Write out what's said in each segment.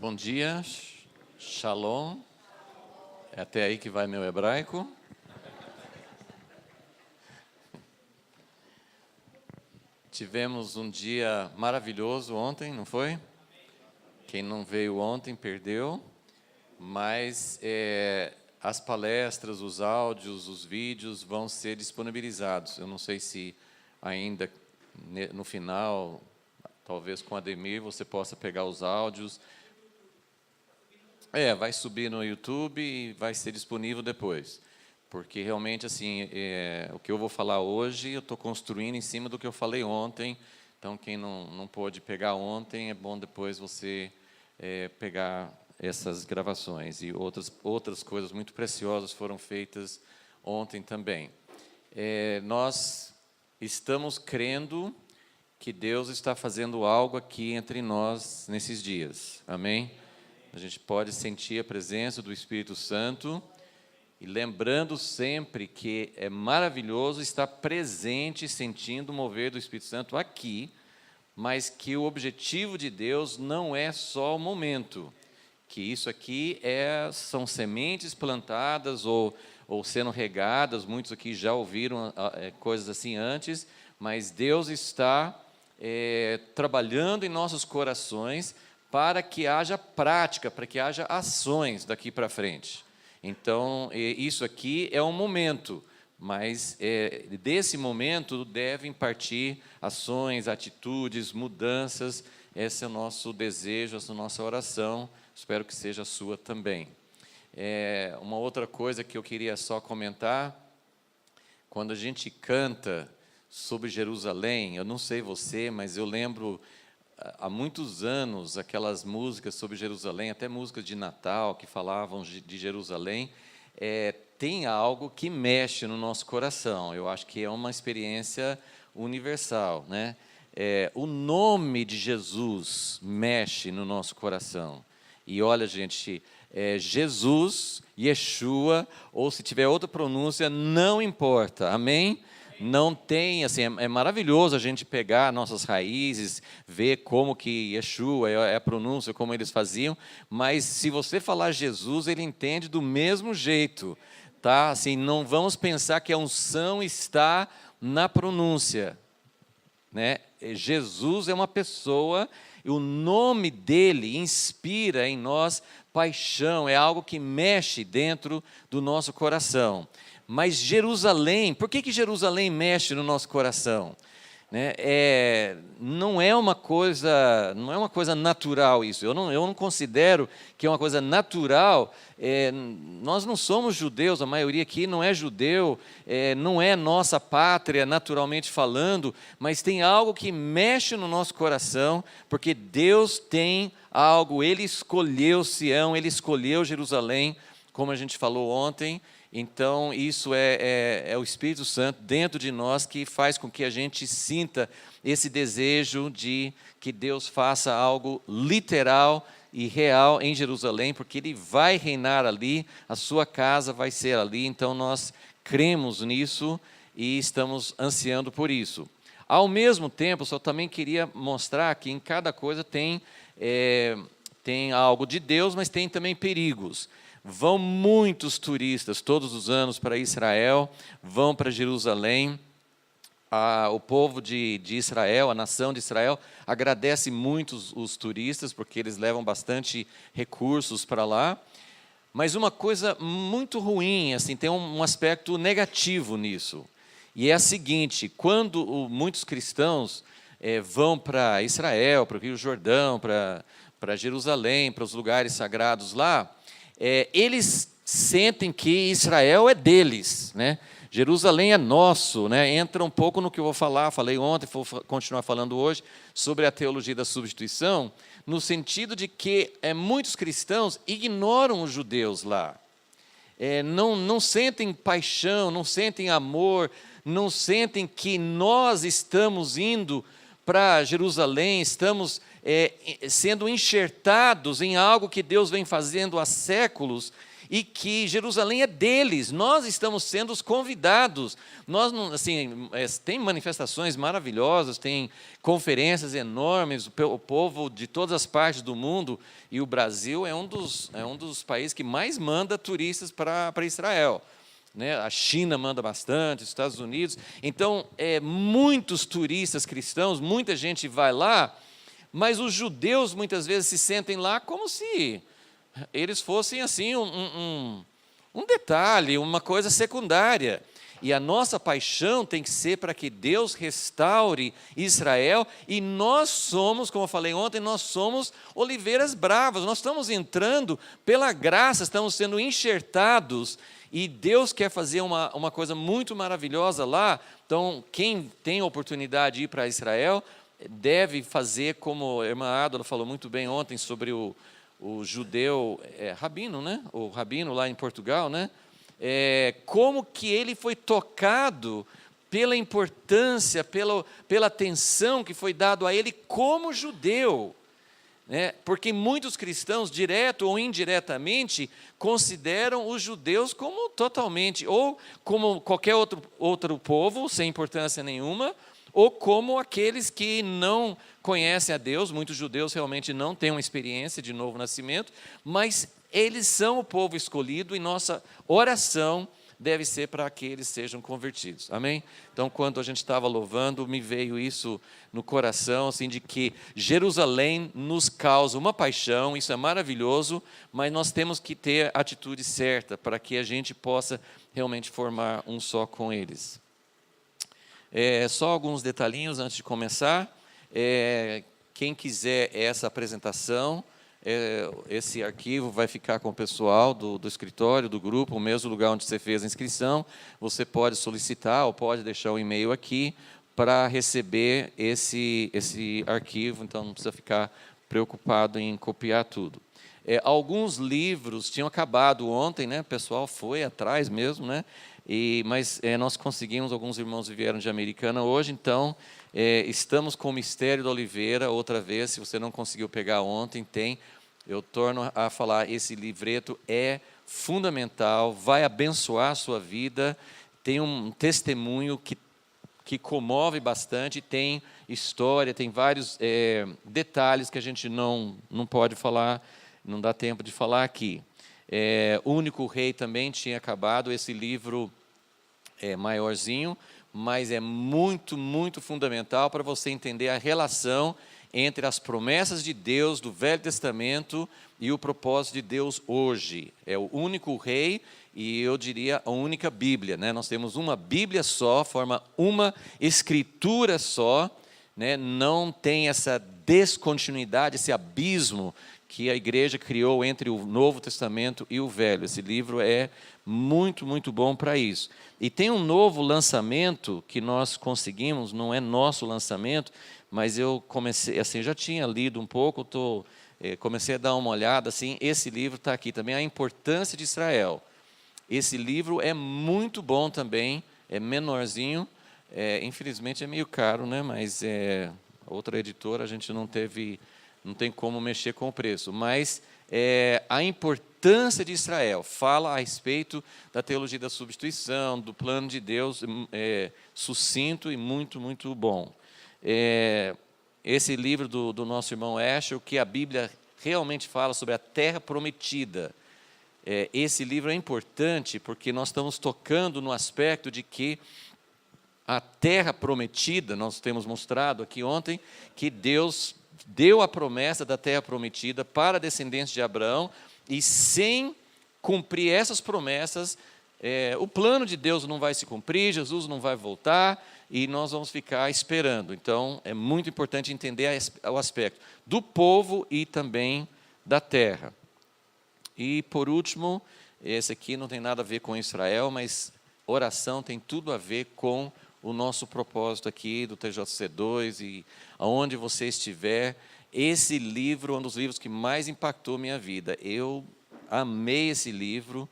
Bom dia, Shalom. É até aí que vai meu hebraico. Tivemos um dia maravilhoso ontem, não foi? Quem não veio ontem perdeu, mas as palestras, os áudios, os vídeos vão ser disponibilizados. Eu não sei se ainda no final, talvez com a Ademir, você possa pegar os áudios. Vai subir no YouTube e vai ser disponível depois. Porque realmente, assim, o que eu vou falar hoje, eu estou construindo em cima do que eu falei ontem. Então, quem não pôde pegar ontem, é bom depois você pegar essas gravações. E outras coisas muito preciosas foram feitas ontem também. Nós estamos crendo que Deus está fazendo algo aqui entre nós nesses dias. Amém? A gente pode sentir a presença do Espírito Santo e lembrando sempre que é maravilhoso estar presente, sentindo o mover do Espírito Santo aqui, mas que o objetivo de Deus não é só o momento, que isso aqui são sementes plantadas ou sendo regadas, muitos aqui já ouviram coisas assim antes, mas Deus está trabalhando em nossos corações para que haja prática, para que haja ações daqui para frente. Então, isso aqui é um momento, mas desse momento devem partir ações, atitudes, mudanças. Esse é o nosso desejo, essa é a nossa oração. Espero que seja a sua também. Uma outra coisa que eu queria só comentar, quando a gente canta sobre Jerusalém, eu não sei você, mas eu lembro há muitos anos, aquelas músicas sobre Jerusalém, até músicas de Natal que falavam de Jerusalém, tem algo que mexe no nosso coração. Eu acho que é uma experiência universal, né? O nome de Jesus mexe no nosso coração. E olha, gente, Jesus, Yeshua, ou se tiver outra pronúncia, não importa, amém? Não tem, assim, é maravilhoso a gente pegar nossas raízes, ver como que Yeshua é a pronúncia, como eles faziam, mas se você falar Jesus, ele entende do mesmo jeito, tá? Assim, não vamos pensar que a unção está na pronúncia, né? Jesus é uma pessoa, e o nome dele inspira em nós paixão, é algo que mexe dentro do nosso coração. Mas Jerusalém, por que Jerusalém mexe no nosso coração? Né? Não é uma coisa natural isso. Eu não considero que é uma coisa natural. Nós não somos judeus, a maioria aqui não é judeu, não é nossa pátria, naturalmente falando, mas tem algo que mexe no nosso coração, porque Deus tem algo, Ele escolheu Sião, Ele escolheu Jerusalém, como a gente falou ontem. Então, isso é o Espírito Santo dentro de nós que faz com que a gente sinta esse desejo de que Deus faça algo literal e real em Jerusalém, porque Ele vai reinar ali, a sua casa vai ser ali, então nós cremos nisso e estamos ansiando por isso. Ao mesmo tempo, eu só também queria mostrar que em cada coisa tem algo de Deus, mas tem também perigos. Vão muitos turistas todos os anos para Israel, vão para Jerusalém. O povo de Israel, a nação de Israel, agradece muito os turistas, porque eles levam bastante recursos para lá. Mas uma coisa muito ruim, assim, tem um aspecto negativo nisso. E é a seguinte, quando muitos cristãos vão para Israel, para o Rio Jordão, para Jerusalém, para os lugares sagrados lá, eles sentem que Israel é deles, né? Jerusalém é nosso, né? Entra um pouco no que eu vou falar, falei ontem, vou continuar falando hoje, sobre a teologia da substituição, no sentido de que muitos cristãos ignoram os judeus lá, não sentem paixão, não sentem amor, não sentem que nós estamos indo para Jerusalém, estamos sendo enxertados em algo que Deus vem fazendo há séculos, e que Jerusalém é deles. Nós estamos sendo os convidados. Nós não, assim, tem manifestações maravilhosas, tem conferências enormes, o povo de todas as partes do mundo, e o Brasil é um dos países que mais manda turistas para Israel. Né? A China manda bastante, os Estados Unidos. Então, muitos turistas cristãos, muita gente vai lá, mas os judeus muitas vezes se sentem lá como se eles fossem assim um detalhe, uma coisa secundária. E a nossa paixão tem que ser para que Deus restaure Israel, e nós somos, como eu falei ontem, nós somos oliveiras bravas, nós estamos entrando pela graça, estamos sendo enxertados, e Deus quer fazer uma coisa muito maravilhosa lá. Então, quem tem a oportunidade de ir para Israel, deve fazer como a irmã Adela falou muito bem ontem sobre o judeu rabino, né? O rabino lá em Portugal, né? Como que ele foi tocado pela importância, pela atenção que foi dado a ele como judeu. Porque muitos cristãos, direto ou indiretamente, consideram os judeus como totalmente, ou como qualquer outro povo, sem importância nenhuma, ou como aqueles que não conhecem a Deus. Muitos judeus realmente não têm uma experiência de novo nascimento, mas eles são o povo escolhido, e nossa oração deve ser para que eles sejam convertidos. Amém? Então, quando a gente estava louvando, me veio isso no coração, assim, de que Jerusalém nos causa uma paixão, isso é maravilhoso, mas nós temos que ter a atitude certa para que a gente possa realmente formar um só com eles. Só alguns detalhinhos antes de começar. Quem quiser essa apresentação, esse arquivo vai ficar com o pessoal do escritório, do grupo, o mesmo lugar onde você fez a inscrição. Você pode solicitar ou pode deixar o e-mail aqui para receber esse arquivo, então não precisa ficar preocupado em copiar tudo. Alguns livros tinham acabado ontem, né? O pessoal foi atrás mesmo, né? Mas nós conseguimos, alguns irmãos vieram de Americana hoje, então estamos com o Mistério da Oliveira outra vez. Se você não conseguiu pegar ontem, eu torno a falar, esse livreto é fundamental, vai abençoar a sua vida, tem um testemunho que comove bastante, tem história, tem vários detalhes que a gente não pode falar, não dá tempo de falar aqui. O Único Rei também tinha acabado, esse livro maiorzinho, mas é muito, muito fundamental para você entender a relação entre as promessas de Deus do Velho Testamento e o propósito de Deus hoje. É o Único Rei, e eu diria a única Bíblia, né? Nós temos uma Bíblia só, forma uma escritura só, né? Não tem essa descontinuidade, esse abismo que a igreja criou entre o Novo Testamento e o Velho. Esse livro é muito, muito bom para isso. E tem um novo lançamento que nós conseguimos, não é nosso lançamento, mas eu comecei, assim, já tinha lido um pouco, comecei a dar uma olhada, assim, esse livro está aqui também, A Importância de Israel. Esse livro é muito bom também, é menorzinho, infelizmente é meio caro, né? Mas outra editora a gente não tem como mexer com o preço, mas a importância de Israel, fala a respeito da teologia da substituição, do plano de Deus, sucinto e muito, muito bom. Esse livro do nosso irmão Asher, o que a Bíblia realmente fala sobre a terra prometida. Esse livro é importante porque nós estamos tocando no aspecto de que a terra prometida, nós temos mostrado aqui ontem, que Deus deu a promessa da terra prometida para a descendência de Abraão, e sem cumprir essas promessas, o plano de Deus não vai se cumprir, Jesus não vai voltar, e nós vamos ficar esperando. Então, é muito importante entender o aspecto do povo e também da terra. E, por último, esse aqui não tem nada a ver com Israel, mas oração tem tudo a ver com o nosso propósito aqui do TJC2, e aonde você estiver, esse livro é um dos livros que mais impactou minha vida. Eu amei esse livro,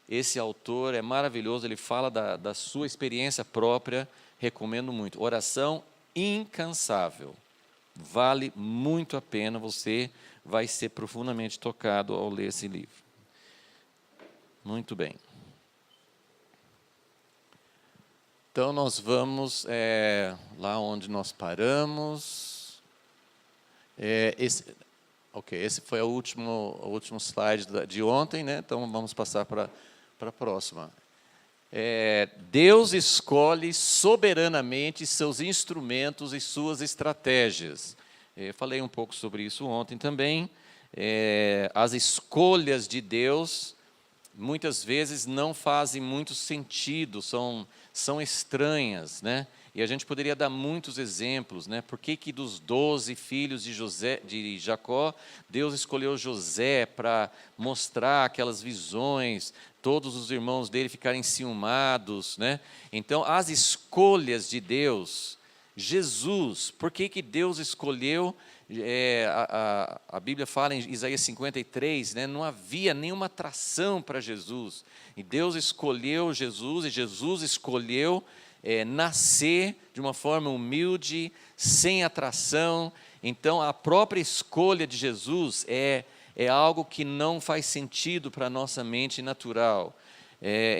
esse autor é maravilhoso, ele fala da sua experiência própria, recomendo muito. Oração incansável, vale muito a pena, você vai ser profundamente tocado ao ler esse livro. Muito bem. Então, nós vamos lá onde nós paramos. Esse foi o último slide de ontem, né? Então, vamos passar para a próxima. Deus escolhe soberanamente seus instrumentos e suas estratégias. Eu falei um pouco sobre isso ontem também. As escolhas de Deus, muitas vezes, não fazem muito sentido, são estranhas, né? E a gente poderia dar muitos exemplos, né? Por que dos 12 filhos de Jacó, Deus escolheu José para mostrar aquelas visões, todos os irmãos dele ficarem ciumados, né? Então, as escolhas de Deus, Jesus, por que Deus escolheu? A Bíblia fala em Isaías 53, né? Não havia nenhuma atração para Jesus, e Deus escolheu Jesus, e Jesus escolheu nascer de uma forma humilde, sem atração. Então, a própria escolha de Jesus é algo que não faz sentido para a nossa mente natural.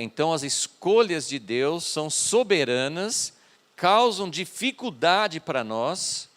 Então, as escolhas de Deus são soberanas, causam dificuldade para nós,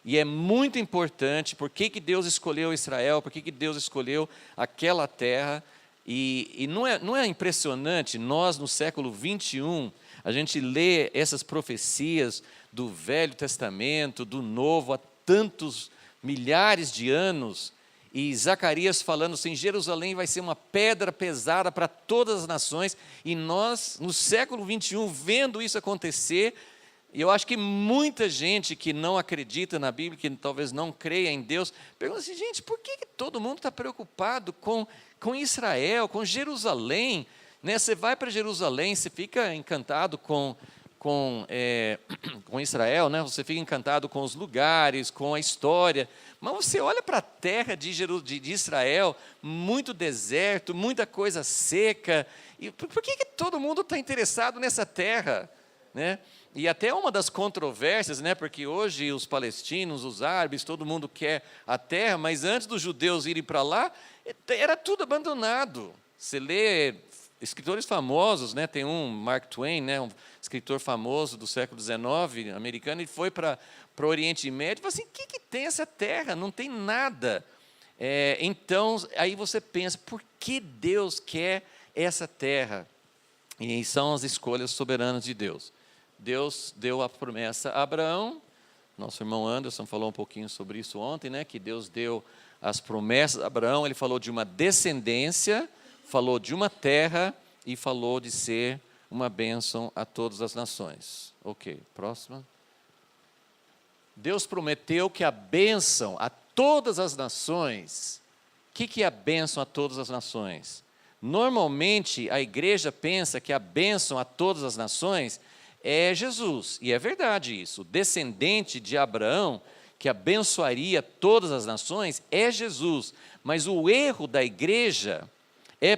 e é muito importante por que Deus escolheu Israel, por que Deus escolheu aquela terra. E não é impressionante, nós no século 21, a gente lê essas profecias do Velho Testamento, do Novo, há tantos milhares de anos, e Zacarias falando assim, Jerusalém vai ser uma pedra pesada para todas as nações, e nós, no século 21, vendo isso acontecer, e eu acho que muita gente que não acredita na Bíblia, que talvez não creia em Deus, pergunta assim, gente, por que todo mundo está preocupado com Israel, com Jerusalém? Né? Você vai para Jerusalém, você fica encantado com Israel, né? Você fica encantado com os lugares, com a história, mas você olha para a terra de Israel, muito deserto, muita coisa seca, e por que todo mundo está interessado nessa terra? Né? E até uma das controvérsias, né? Porque hoje os palestinos, os árabes, todo mundo quer a terra, mas antes dos judeus irem para lá, era tudo abandonado. Você lê escritores famosos, né? Tem Mark Twain, né? Um escritor famoso do século XIX, americano, ele foi para o Oriente Médio e falou assim, o que tem essa terra? Não tem nada. Então, aí você pensa, por que Deus quer essa terra? E são as escolhas soberanas de Deus. Deus deu a promessa a Abraão, nosso irmão Anderson falou um pouquinho sobre isso ontem, né? Que Deus deu as promessas a Abraão, ele falou de uma descendência, falou de uma terra e falou de ser uma bênção a todas as nações. Ok, próxima. Deus prometeu que a bênção a todas as nações, o que é a bênção a todas as nações? Normalmente a igreja pensa que a bênção a todas as nações é Jesus, e é verdade isso, o descendente de Abraão, que abençoaria todas as nações, é Jesus, mas o erro da igreja é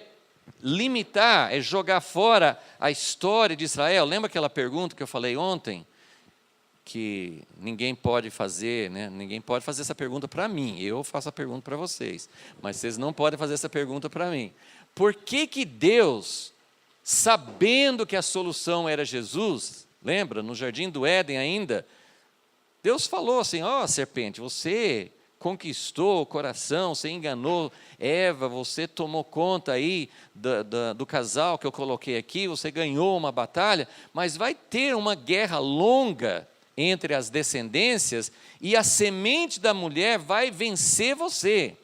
limitar, é jogar fora a história de Israel. Lembra aquela pergunta que eu falei ontem? Que ninguém pode fazer, né? Ninguém pode fazer essa pergunta para mim, eu faço a pergunta para vocês, mas vocês não podem fazer essa pergunta para mim. Por que Deus, sabendo que a solução era Jesus, lembra, no Jardim do Éden ainda, Deus falou assim, serpente, você conquistou o coração, você enganou Eva, você tomou conta aí do casal que eu coloquei aqui, você ganhou uma batalha, mas vai ter uma guerra longa entre as descendências e a semente da mulher vai vencer você.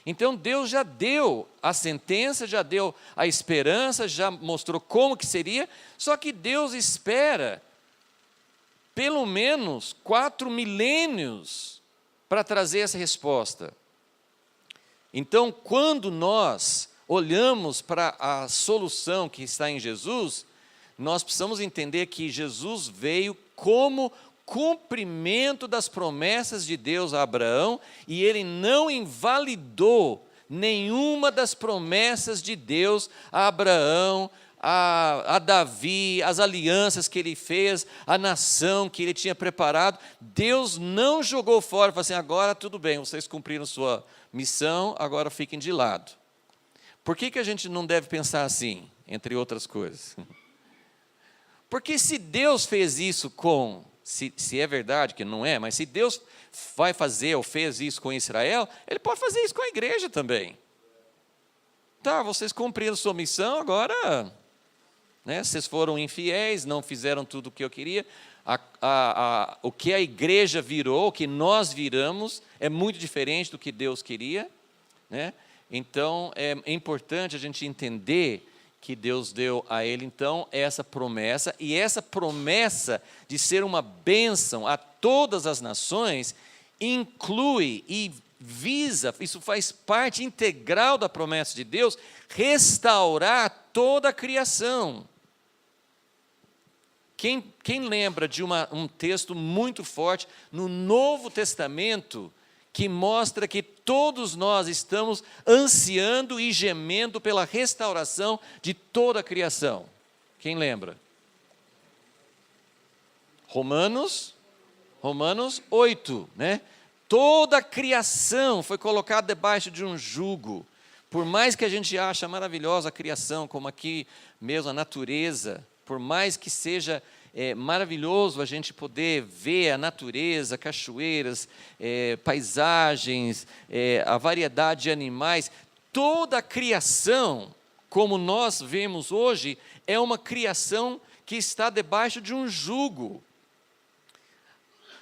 Então Deus já deu a sentença, já deu a esperança, já mostrou como que seria, só que Deus espera pelo menos 4 milênios para trazer essa resposta. Então, quando nós olhamos para a solução que está em Jesus, nós precisamos entender que Jesus veio como cumprimento das promessas de Deus a Abraão, e ele não invalidou nenhuma das promessas de Deus a Abraão, a Davi, as alianças que ele fez, a nação que ele tinha preparado. Deus não jogou fora, falou assim, agora tudo bem, vocês cumpriram sua missão, agora fiquem de lado. Por que a gente não deve pensar assim, entre outras coisas? Porque se Deus fez isso se é verdade que não é, mas se Deus vai fazer ou fez isso com Israel, Ele pode fazer isso com a igreja também. Tá, vocês cumpriram sua missão, agora, né, vocês foram infiéis, não fizeram tudo o que eu queria. O que a igreja virou, o que nós viramos, é muito diferente do que Deus queria, né? Então, é importante a gente entender que Deus deu a ele, então, essa promessa, e essa promessa de ser uma bênção a todas as nações, inclui e visa, isso faz parte integral da promessa de Deus, restaurar toda a criação. Quem lembra de um texto muito forte no Novo Testamento, que mostra que todos nós estamos ansiando e gemendo pela restauração de toda a criação? Quem lembra? Romanos 8, né? Toda a criação foi colocada debaixo de um jugo. Por mais que a gente ache maravilhosa a criação, como aqui mesmo a natureza, por mais que seja maravilhoso a gente poder ver a natureza, cachoeiras, paisagens, a variedade de animais, toda a criação, como nós vemos hoje, é uma criação que está debaixo de um jugo.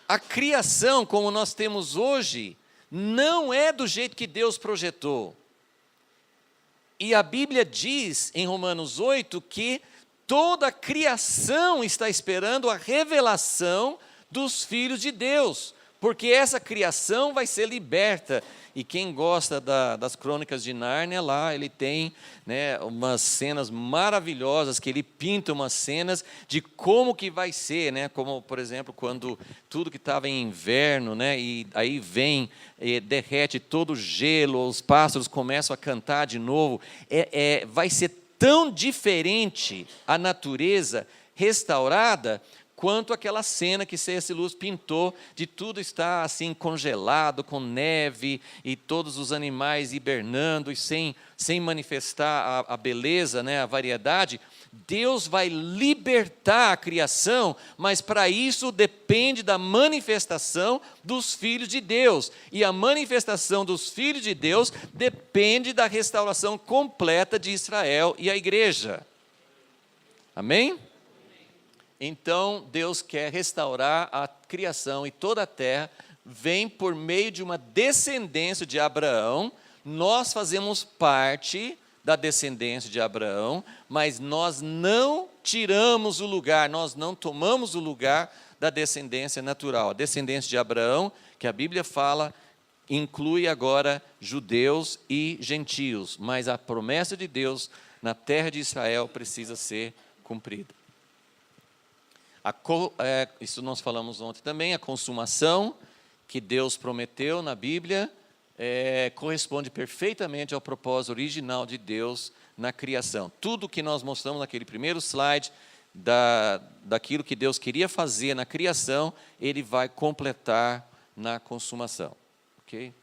A criação, como nós temos hoje, não é do jeito que Deus projetou. E a Bíblia diz, em Romanos 8, que toda a criação está esperando a revelação dos filhos de Deus, porque essa criação vai ser liberta. E quem gosta das Crônicas de Nárnia, lá ele tem, né, umas cenas maravilhosas, que ele pinta umas cenas de como que vai ser, né, como, por exemplo, quando tudo que estava em inverno, né, e aí vem, derrete todo o gelo, os pássaros começam a cantar de novo, vai ser tão diferente a natureza restaurada, quanto aquela cena que C.S. Lewis pintou, de tudo estar assim congelado, com neve, e todos os animais hibernando, e sem manifestar a beleza, né, a variedade. Deus vai libertar a criação, mas para isso depende da manifestação dos filhos de Deus, e a manifestação dos filhos de Deus depende da restauração completa de Israel e a igreja. Amém? Então, Deus quer restaurar a criação, e toda a terra vem por meio de uma descendência de Abraão. Nós fazemos parte da descendência de Abraão, mas nós não tiramos o lugar, nós não tomamos o lugar da descendência natural. A descendência de Abraão, que a Bíblia fala, inclui agora judeus e gentios, mas a promessa de Deus na terra de Israel precisa ser cumprida. Isso nós falamos ontem também, a consumação que Deus prometeu na Bíblia corresponde perfeitamente ao propósito original de Deus na criação. Tudo que nós mostramos naquele primeiro slide, daquilo que Deus queria fazer na criação, Ele vai completar na consumação. Ok?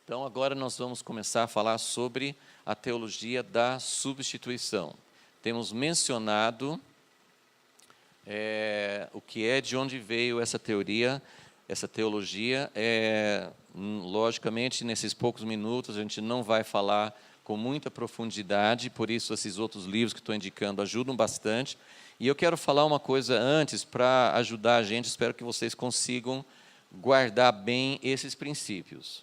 Então, agora nós vamos começar a falar sobre a teologia da substituição. Temos mencionado o que é, de onde veio essa teoria, essa teologia. Logicamente, nesses poucos minutos, a gente não vai falar com muita profundidade, por isso esses outros livros que estou indicando ajudam bastante. E eu quero falar uma coisa antes, para ajudar a gente, espero que vocês consigam guardar bem esses princípios.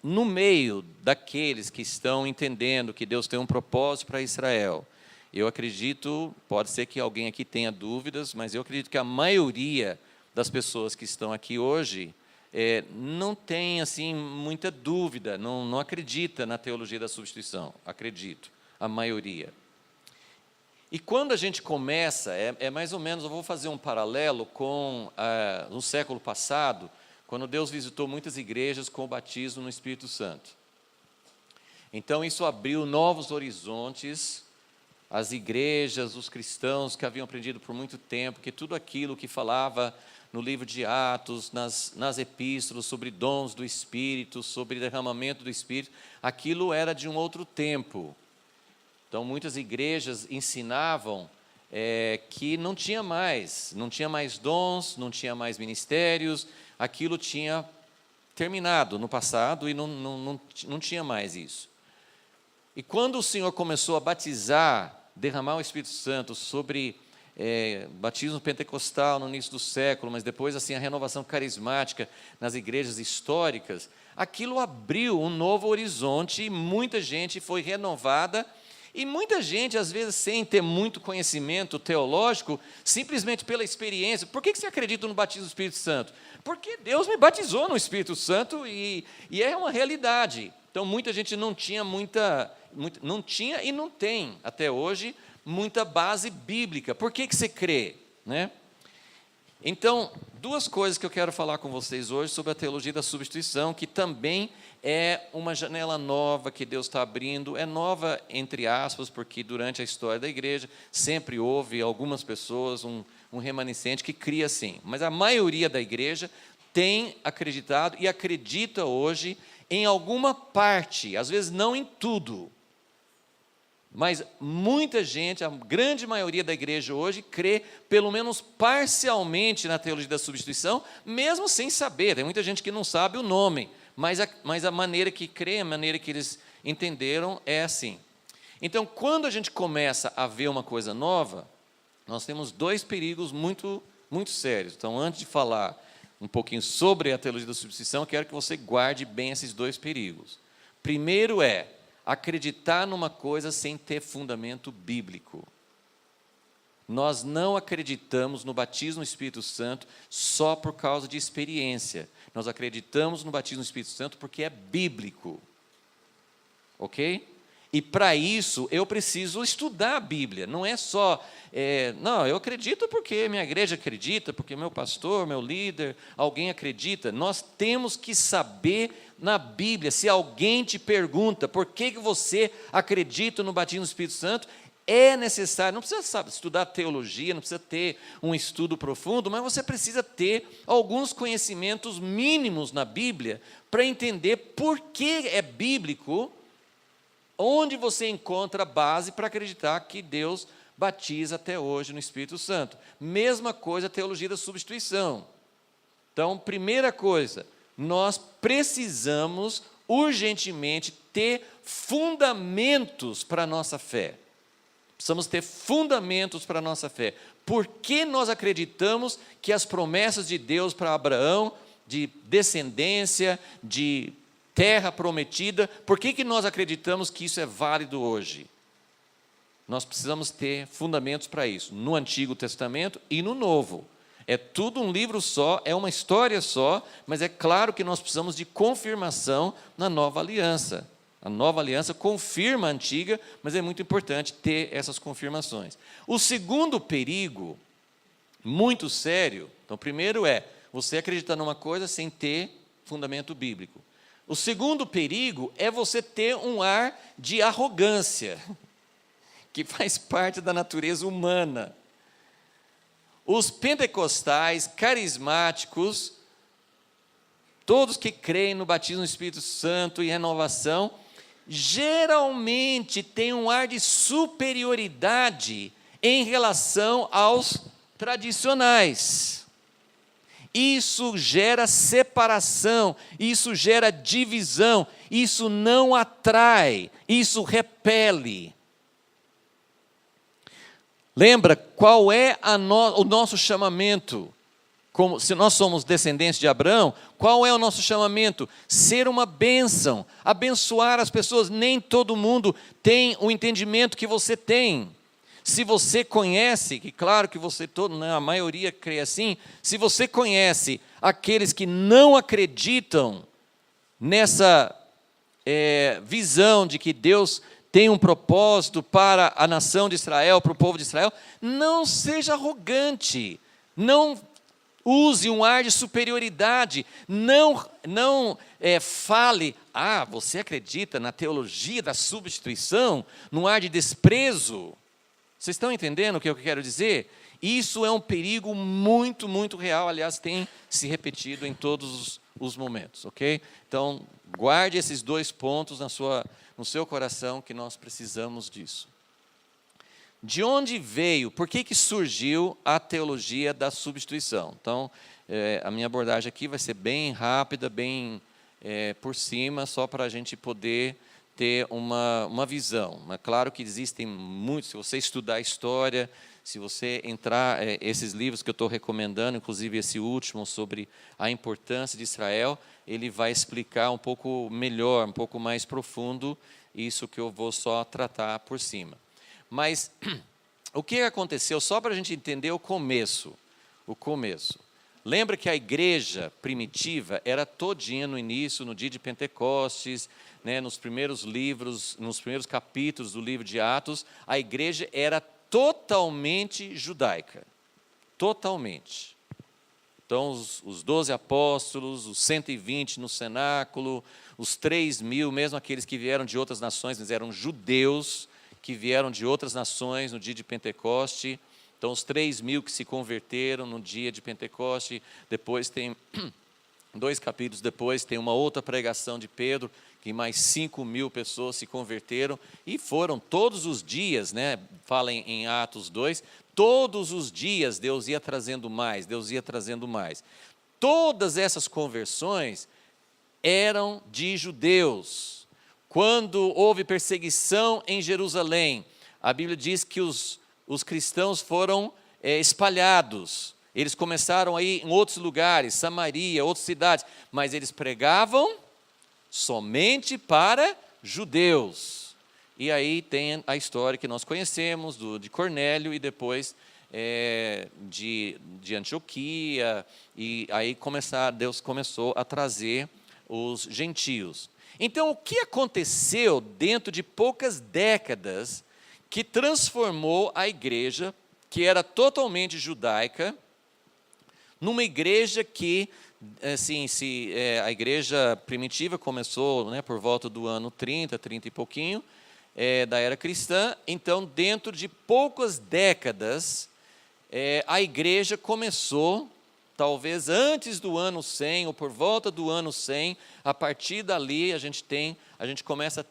No meio daqueles que estão entendendo que Deus tem um propósito para Israel, eu acredito, pode ser que alguém aqui tenha dúvidas, mas eu acredito que a maioria das pessoas que estão aqui hoje não tem assim, muita dúvida, não acredita na teologia da substituição, acredito, a maioria. E quando a gente começa, mais ou menos, eu vou fazer um paralelo com no século passado, quando Deus visitou muitas igrejas com o batismo no Espírito Santo. Então, isso abriu novos horizontes. As igrejas, os cristãos que haviam aprendido por muito tempo que tudo aquilo que falava no livro de Atos, nas epístolas, sobre dons do Espírito, sobre derramamento do Espírito, aquilo era de um outro tempo. Então, muitas igrejas ensinavam que não tinha mais dons, não tinha mais ministérios, aquilo tinha terminado no passado e não tinha mais isso. E quando o Senhor começou a batizar, derramar o Espírito Santo sobre batismo pentecostal no início do século, mas depois assim a renovação carismática nas igrejas históricas, aquilo abriu um novo horizonte e muita gente foi renovada. E muita gente, às vezes, sem ter muito conhecimento teológico, simplesmente pela experiência. Por que você acredita no batismo do Espírito Santo? Porque Deus me batizou no Espírito Santo e é uma realidade. Então, muita gente não tinha não tinha e não tem, até hoje, muita base bíblica. Por que você crê? Né? Então, duas coisas que eu quero falar com vocês hoje sobre a teologia da substituição, que também é uma janela nova que Deus está abrindo, é nova entre aspas, porque durante a história da igreja sempre houve algumas pessoas, um remanescente que cria assim, mas a maioria da igreja tem acreditado e acredita hoje em alguma parte, às vezes não em tudo, mas muita gente, a grande maioria da igreja hoje, crê pelo menos parcialmente na teologia da substituição, mesmo sem saber. Tem muita gente que não sabe o nome, mas a maneira que crê, a maneira que eles entenderam é assim. Então, quando a gente começa a ver uma coisa nova, nós temos dois perigos muito, muito sérios. Então, antes de falar um pouquinho sobre a teologia da substituição, eu quero que você guarde bem esses dois perigos. Primeiro é acreditar numa coisa sem ter fundamento bíblico. Nós não acreditamos no batismo no Espírito Santo só por causa de experiência. Nós acreditamos no batismo no Espírito Santo porque é bíblico. Ok? E para isso eu preciso estudar a Bíblia. Não é só, não, eu acredito porque minha igreja acredita, porque meu pastor, meu líder, alguém acredita. Nós temos que saber na Bíblia, se alguém te pergunta por que você acredita no batismo do Espírito Santo, é necessário, não precisa estudar teologia, não precisa ter um estudo profundo, mas você precisa ter alguns conhecimentos mínimos na Bíblia para entender por que é bíblico, onde você encontra a base para acreditar que Deus batiza até hoje no Espírito Santo. Mesma coisa a teologia da substituição. Então, primeira coisa, nós precisamos urgentemente ter fundamentos para a nossa fé. Precisamos ter fundamentos para a nossa fé. Por que nós acreditamos que as promessas de Deus para Abraão, de descendência, de terra prometida, por que nós acreditamos que isso é válido hoje? Nós precisamos ter fundamentos para isso, no Antigo Testamento e no Novo. É tudo um livro só, é uma história só, mas é claro que nós precisamos de confirmação na Nova Aliança. A Nova Aliança confirma a Antiga, mas é muito importante ter essas confirmações. O segundo perigo, muito sério, então, primeiro é você acreditar numa coisa sem ter fundamento bíblico. O segundo perigo é você ter um ar de arrogância, que faz parte da natureza humana. Os pentecostais, carismáticos, todos que creem no batismo do Espírito Santo e renovação, geralmente têm um ar de superioridade em relação aos tradicionais. Isso gera separação, isso gera divisão, isso não atrai, isso repele. Lembra qual é o nosso chamamento? Se nós somos descendentes de Abraão, qual é o nosso chamamento? Ser uma bênção, abençoar as pessoas. Nem todo mundo tem o entendimento que você tem. Se você conhece, que claro que você todo, né, a maioria crê assim, se você conhece aqueles que não acreditam nessa visão de que Deus tem um propósito para a nação de Israel, para o povo de Israel, não seja arrogante, não use um ar de superioridade, não fale, você acredita na teologia da substituição, num ar de desprezo. Vocês estão entendendo o que eu quero dizer? Isso é um perigo muito, muito real, aliás, tem se repetido em todos os momentos, ok? Então, guarde esses 2 pontos no seu coração, que nós precisamos disso. De onde veio, por que surgiu a teologia da substituição? Então, a minha abordagem aqui vai ser bem rápida, bem por cima, só para a gente poder ter uma visão. Mas claro que existem muitos, se você estudar a história, se você entrar, esses livros que eu estou recomendando, inclusive esse último sobre a importância de Israel, ele vai explicar um pouco melhor, um pouco mais profundo, isso que eu vou só tratar por cima. Mas o que aconteceu, só para a gente entender o começo. Lembra que a igreja primitiva era todinha no início, no dia de Pentecostes, né, nos primeiros livros, nos primeiros capítulos do livro de Atos, a igreja era totalmente judaica. Totalmente. Então, os 12 apóstolos, os 120 no cenáculo, os 3.000, mesmo aqueles que vieram de outras nações, eles eram judeus, que vieram de outras nações no dia de Pentecoste. Então, os 3.000 que se converteram no dia de Pentecoste, depois tem, 2 capítulos depois, tem uma outra pregação de Pedro, que mais 5.000 pessoas se converteram, e foram todos os dias, né, fala em Atos 2, todos os dias Deus ia trazendo mais, Todas essas conversões eram de judeus. Quando houve perseguição em Jerusalém, a Bíblia diz que os cristãos foram espalhados. Eles começaram a ir em outros lugares, Samaria, outras cidades, mas eles pregavam somente para judeus. E aí tem a história que nós conhecemos, de Cornélio e depois de Antioquia, e aí Deus começou a trazer os gentios. Então, o que aconteceu dentro de poucas décadas que transformou a igreja, que era totalmente judaica, numa igreja que, assim, a igreja primitiva começou, né, por volta do ano 30 e pouquinho, da era cristã. Então, dentro de poucas décadas, a igreja começou, talvez antes do ano 100, ou por volta do ano 100, a partir dali a gente começa a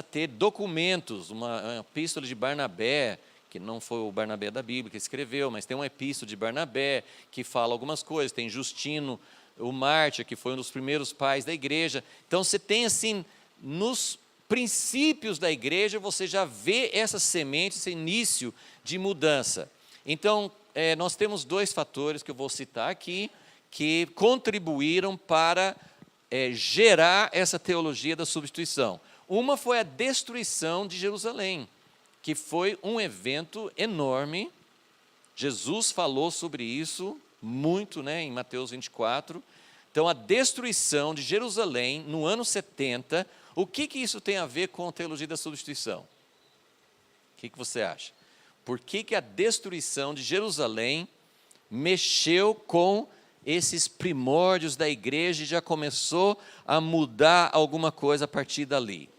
ter documentos, uma epístola de Barnabé, que não foi o Barnabé da Bíblia que escreveu, mas tem uma epístola de Barnabé que fala algumas coisas, tem Justino, o mártir, que foi um dos primeiros pais da igreja. Então, você tem assim, nos princípios da igreja, você já vê essa semente, esse início de mudança. Então, nós temos 2 fatores que eu vou citar aqui, que contribuíram para gerar essa teologia da substituição. Uma foi a destruição de Jerusalém, que foi um evento enorme. Jesus falou sobre isso muito, né, em Mateus 24. Então, a destruição de Jerusalém no ano 70, o que isso tem a ver com a teologia da substituição? O que você acha? Por que a destruição de Jerusalém mexeu com esses primórdios da igreja e já começou a mudar alguma coisa a partir dali?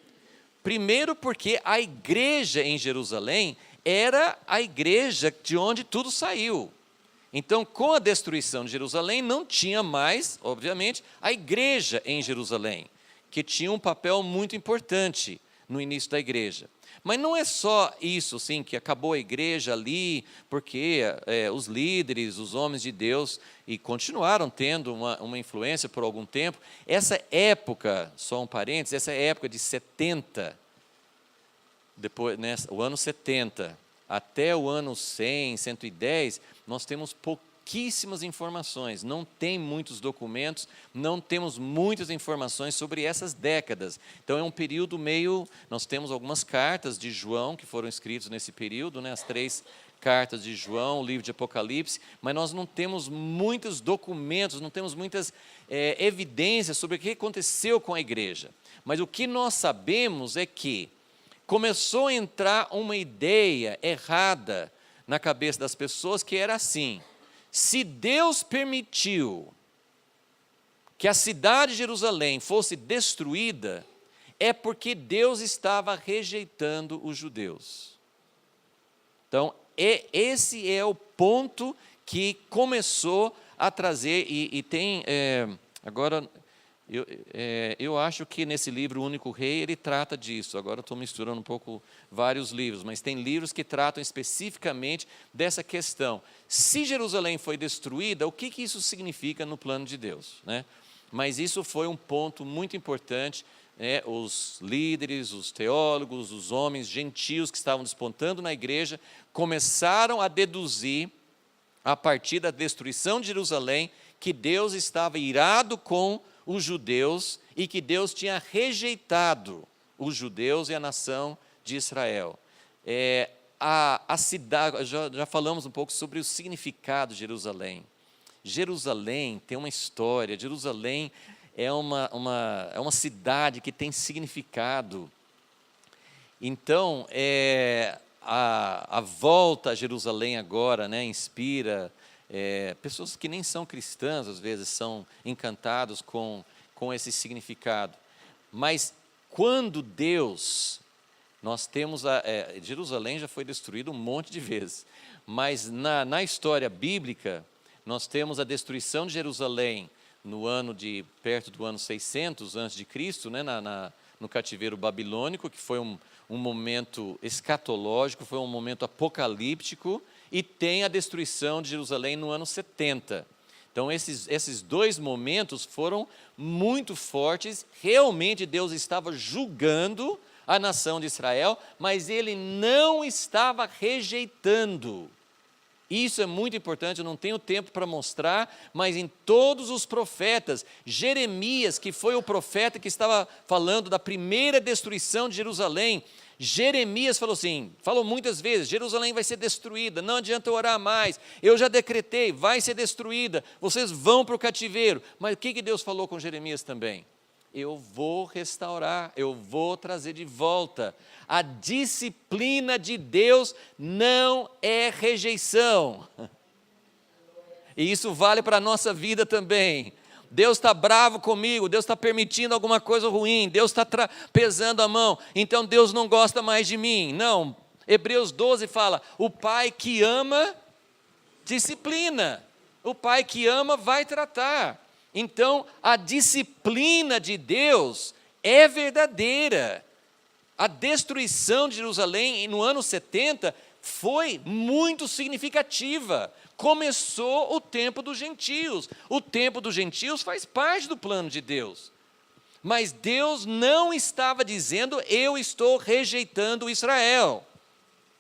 Primeiro, porque a igreja em Jerusalém era a igreja de onde tudo saiu. Então, com a destruição de Jerusalém, não tinha mais, obviamente, a igreja em Jerusalém, que tinha um papel muito importante no início da igreja. Mas não é só isso, assim, que acabou a igreja ali, porque os líderes, os homens de Deus, e continuaram tendo uma influência por algum tempo. Essa época, só um parênteses, essa época de 70, depois, né, o ano 70, até o ano 100, 110, nós temos pouquíssimas informações, não tem muitos documentos, não temos muitas informações sobre essas décadas. Então, é um período meio... Nós temos algumas cartas de João que foram escritas nesse período, né, as 3 cartas de João, o livro de Apocalipse, mas nós não temos muitos documentos, não temos muitas evidências sobre o que aconteceu com a igreja. Mas o que nós sabemos é que começou a entrar uma ideia errada na cabeça das pessoas, que era assim: se Deus permitiu que a cidade de Jerusalém fosse destruída, é porque Deus estava rejeitando os judeus. Então, esse é o ponto que começou a trazer, e tem, agora, eu acho que nesse livro, O Único Rei, ele trata disso. Agora estou misturando um pouco vários livros, mas tem livros que tratam especificamente dessa questão. Se Jerusalém foi destruída, o que isso significa no plano de Deus, né? Mas isso foi um ponto muito importante. Os líderes, os teólogos, os homens gentios que estavam despontando na igreja, começaram a deduzir, a partir da destruição de Jerusalém, que Deus estava irado com os judeus e que Deus tinha rejeitado os judeus e a nação de Israel. A cidade, já falamos um pouco sobre o significado de Jerusalém. Jerusalém tem uma história, Jerusalém é uma cidade que tem significado. Então, a volta a Jerusalém agora, né, inspira pessoas que nem são cristãs, às vezes, são encantados com esse significado. Mas quando Deus, nós temos, Jerusalém já foi destruída um monte de vezes, mas na história bíblica, nós temos a destruição de Jerusalém no ano perto do ano 600 a.C., né, no cativeiro babilônico, que foi um momento escatológico, foi um momento apocalíptico, e tem a destruição de Jerusalém no ano 70. Então, esses dois momentos foram muito fortes. Realmente Deus estava julgando a nação de Israel, mas Ele não estava rejeitando. Isso é muito importante, eu não tenho tempo para mostrar, mas em todos os profetas, Jeremias, que foi o profeta que estava falando da primeira destruição de Jerusalém, Jeremias falou muitas vezes, Jerusalém vai ser destruída, não adianta orar mais, eu já decretei, vai ser destruída, vocês vão para o cativeiro. Mas o que Deus falou com Jeremias também? Eu vou restaurar, eu vou trazer de volta. A disciplina de Deus não é rejeição. E isso vale para a nossa vida também. Deus está bravo comigo, Deus está permitindo alguma coisa ruim, Deus está pesando a mão, então Deus não gosta mais de mim. Não, Hebreus 12 fala, o pai que ama, disciplina. O pai que ama vai tratar. Então, a disciplina de Deus é verdadeira. A destruição de Jerusalém no ano 70 foi muito significativa. Começou o tempo dos gentios. O tempo dos gentios faz parte do plano de Deus. Mas Deus não estava dizendo, eu estou rejeitando Israel.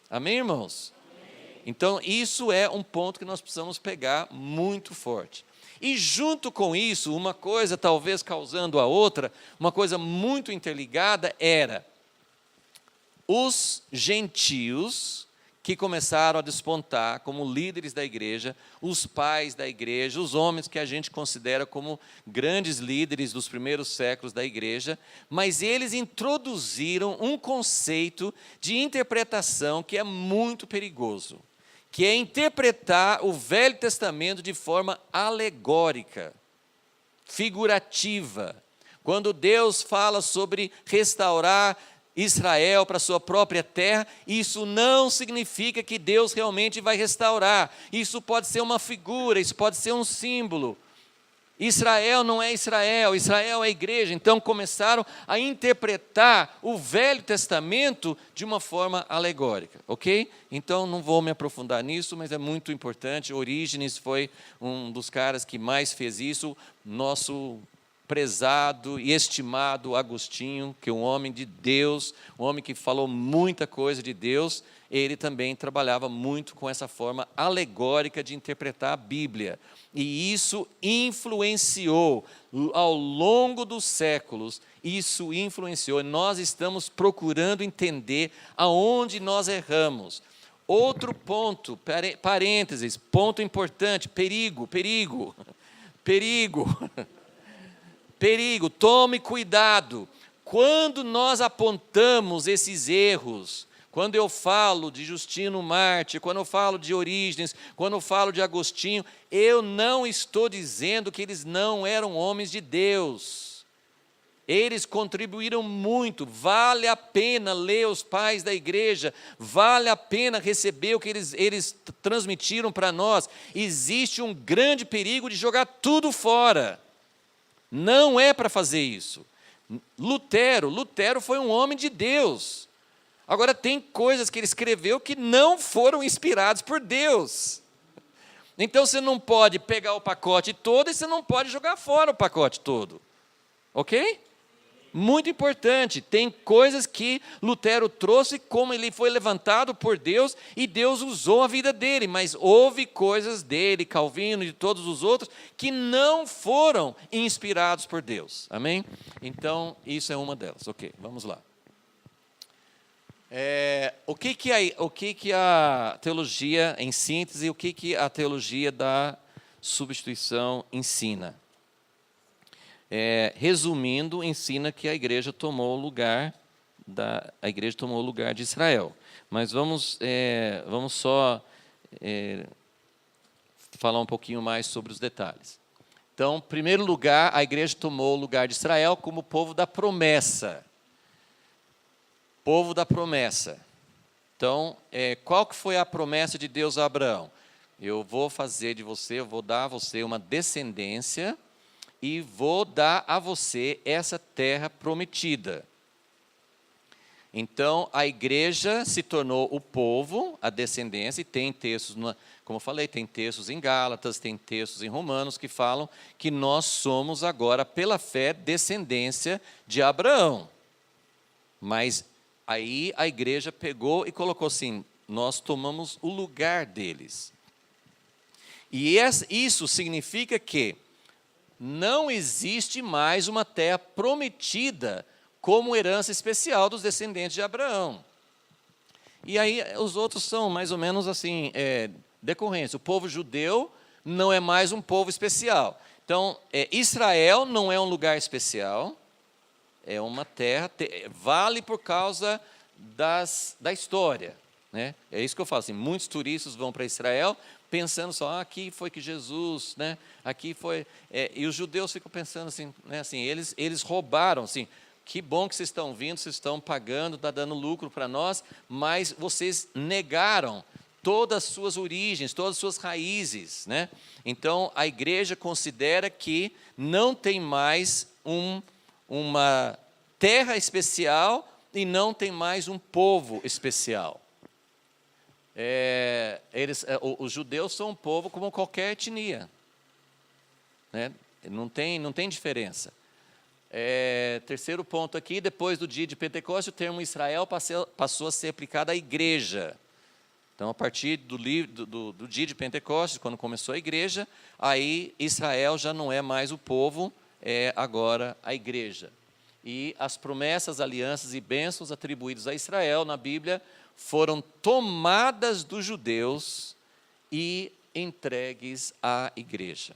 Amém, irmãos? Amém. Então, isso é um ponto que nós precisamos pegar muito forte. E junto com isso, uma coisa talvez causando a outra, uma coisa muito interligada era os gentios que começaram a despontar como líderes da igreja, os pais da igreja, os homens que a gente considera como grandes líderes dos primeiros séculos da igreja, mas eles introduziram um conceito de interpretação que é muito perigoso, que é interpretar o Velho Testamento de forma alegórica, figurativa. Quando Deus fala sobre restaurar Israel para a sua própria terra, isso não significa que Deus realmente vai restaurar. Isso pode ser uma figura, isso pode ser um símbolo. Israel não é Israel, Israel é a igreja. Então começaram a interpretar o Velho Testamento de uma forma alegórica, ok? Então não vou me aprofundar nisso, mas é muito importante. Orígenes foi um dos caras que mais fez isso, nosso prezado e estimado Agostinho, que é um homem de Deus, um homem que falou muita coisa de Deus, ele também trabalhava muito com essa forma alegórica de interpretar a Bíblia. E isso influenciou, ao longo dos séculos, isso influenciou. Nós estamos procurando entender aonde nós erramos. Outro ponto, parênteses, ponto importante, perigo. Perigo, tome cuidado. Quando nós apontamos esses erros, quando eu falo de Justino Mártir, quando eu falo de Orígenes, quando eu falo de Agostinho, eu não estou dizendo que eles não eram homens de Deus. Eles contribuíram muito, vale a pena ler os pais da igreja, vale a pena receber o que eles transmitiram para nós. Existe um grande perigo de jogar tudo fora. Não é para fazer isso. Lutero foi um homem de Deus. Agora, tem coisas que ele escreveu que não foram inspiradas por Deus. Então, você não pode pegar o pacote todo e você não pode jogar fora o pacote todo. Ok? Muito importante. Tem coisas que Lutero trouxe, como ele foi levantado por Deus, e Deus usou a vida dele. Mas houve coisas dele, Calvino e de todos os outros, que não foram inspirados por Deus. Amém? Então, isso é uma delas. Ok, vamos lá. O que a teologia, em síntese, o que a teologia da substituição ensina? Resumindo, ensina que a igreja tomou o lugar de Israel. Mas vamos só falar um pouquinho mais sobre os detalhes. Então, em primeiro lugar, a igreja tomou o lugar de Israel como povo da promessa. Povo da promessa. Então, qual que foi a promessa de Deus a Abraão? Eu vou dar a você uma descendência e vou dar a você essa terra prometida. Então, a igreja se tornou o povo, a descendência, e tem textos, como eu falei, tem textos em Gálatas, tem textos em Romanos que falam que nós somos agora, pela fé, descendência de Abraão. Mas aí a igreja pegou e colocou assim, nós tomamos o lugar deles. E isso significa que não existe mais uma terra prometida como herança especial dos descendentes de Abraão. E aí os outros são mais ou menos assim, decorrência. O povo judeu não é mais um povo especial. Então, Israel não é um lugar especial, é uma terra, vale por causa da história. Né? É isso que eu falo, assim, muitos turistas vão para Israel pensando só, aqui foi que Jesus, né? Aqui foi... e os judeus ficam pensando assim, né? Assim, eles roubaram, assim, que bom que vocês estão vindo, vocês estão pagando, está dando lucro para nós, mas vocês negaram todas as suas origens, todas as suas raízes. Né? Então, a igreja considera que não tem mais uma terra especial e não tem mais um povo especial. Os judeus são um povo como qualquer etnia. Né? Não tem diferença. Terceiro ponto aqui, depois do dia de Pentecostes, o termo Israel passou a ser aplicado à igreja. Então, a partir do dia de Pentecostes, quando começou a igreja, aí Israel já não é mais o povo, é agora a igreja. E as promessas, alianças e bênçãos atribuídas a Israel na Bíblia foram tomadas dos judeus e entregues à igreja.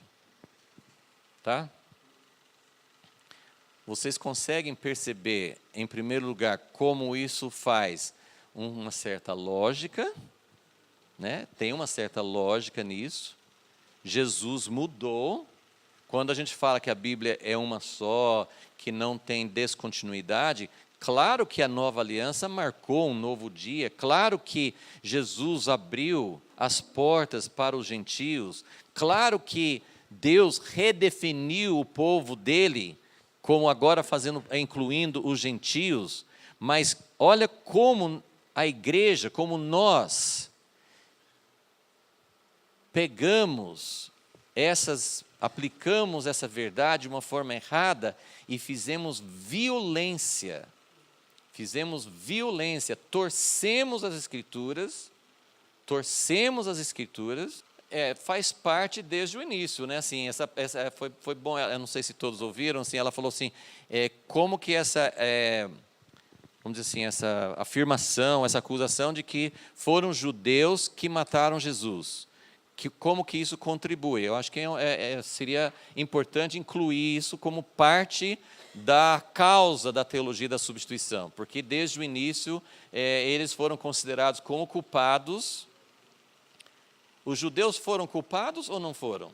Tá? Vocês conseguem perceber, em primeiro lugar, como isso faz uma certa lógica, né? Tem uma certa lógica nisso. Jesus mudou. Quando a gente fala que a Bíblia é uma só, que não tem descontinuidade, claro que a nova aliança marcou um novo dia, claro que Jesus abriu as portas para os gentios, claro que Deus redefiniu o povo dele, como agora incluindo os gentios, mas olha como a igreja, como nós aplicamos essa verdade de uma forma errada e fizemos violência, torcemos as escrituras, faz parte desde o início, né? Assim, essa foi bom, eu não sei se todos ouviram, assim, ela falou assim, como que vamos dizer assim, essa afirmação, essa acusação de que foram judeus que mataram Jesus. Como que isso contribui? Eu acho que seria importante incluir isso como parte da causa da teologia da substituição, porque desde o início eles foram considerados como culpados. Os judeus foram culpados ou não foram?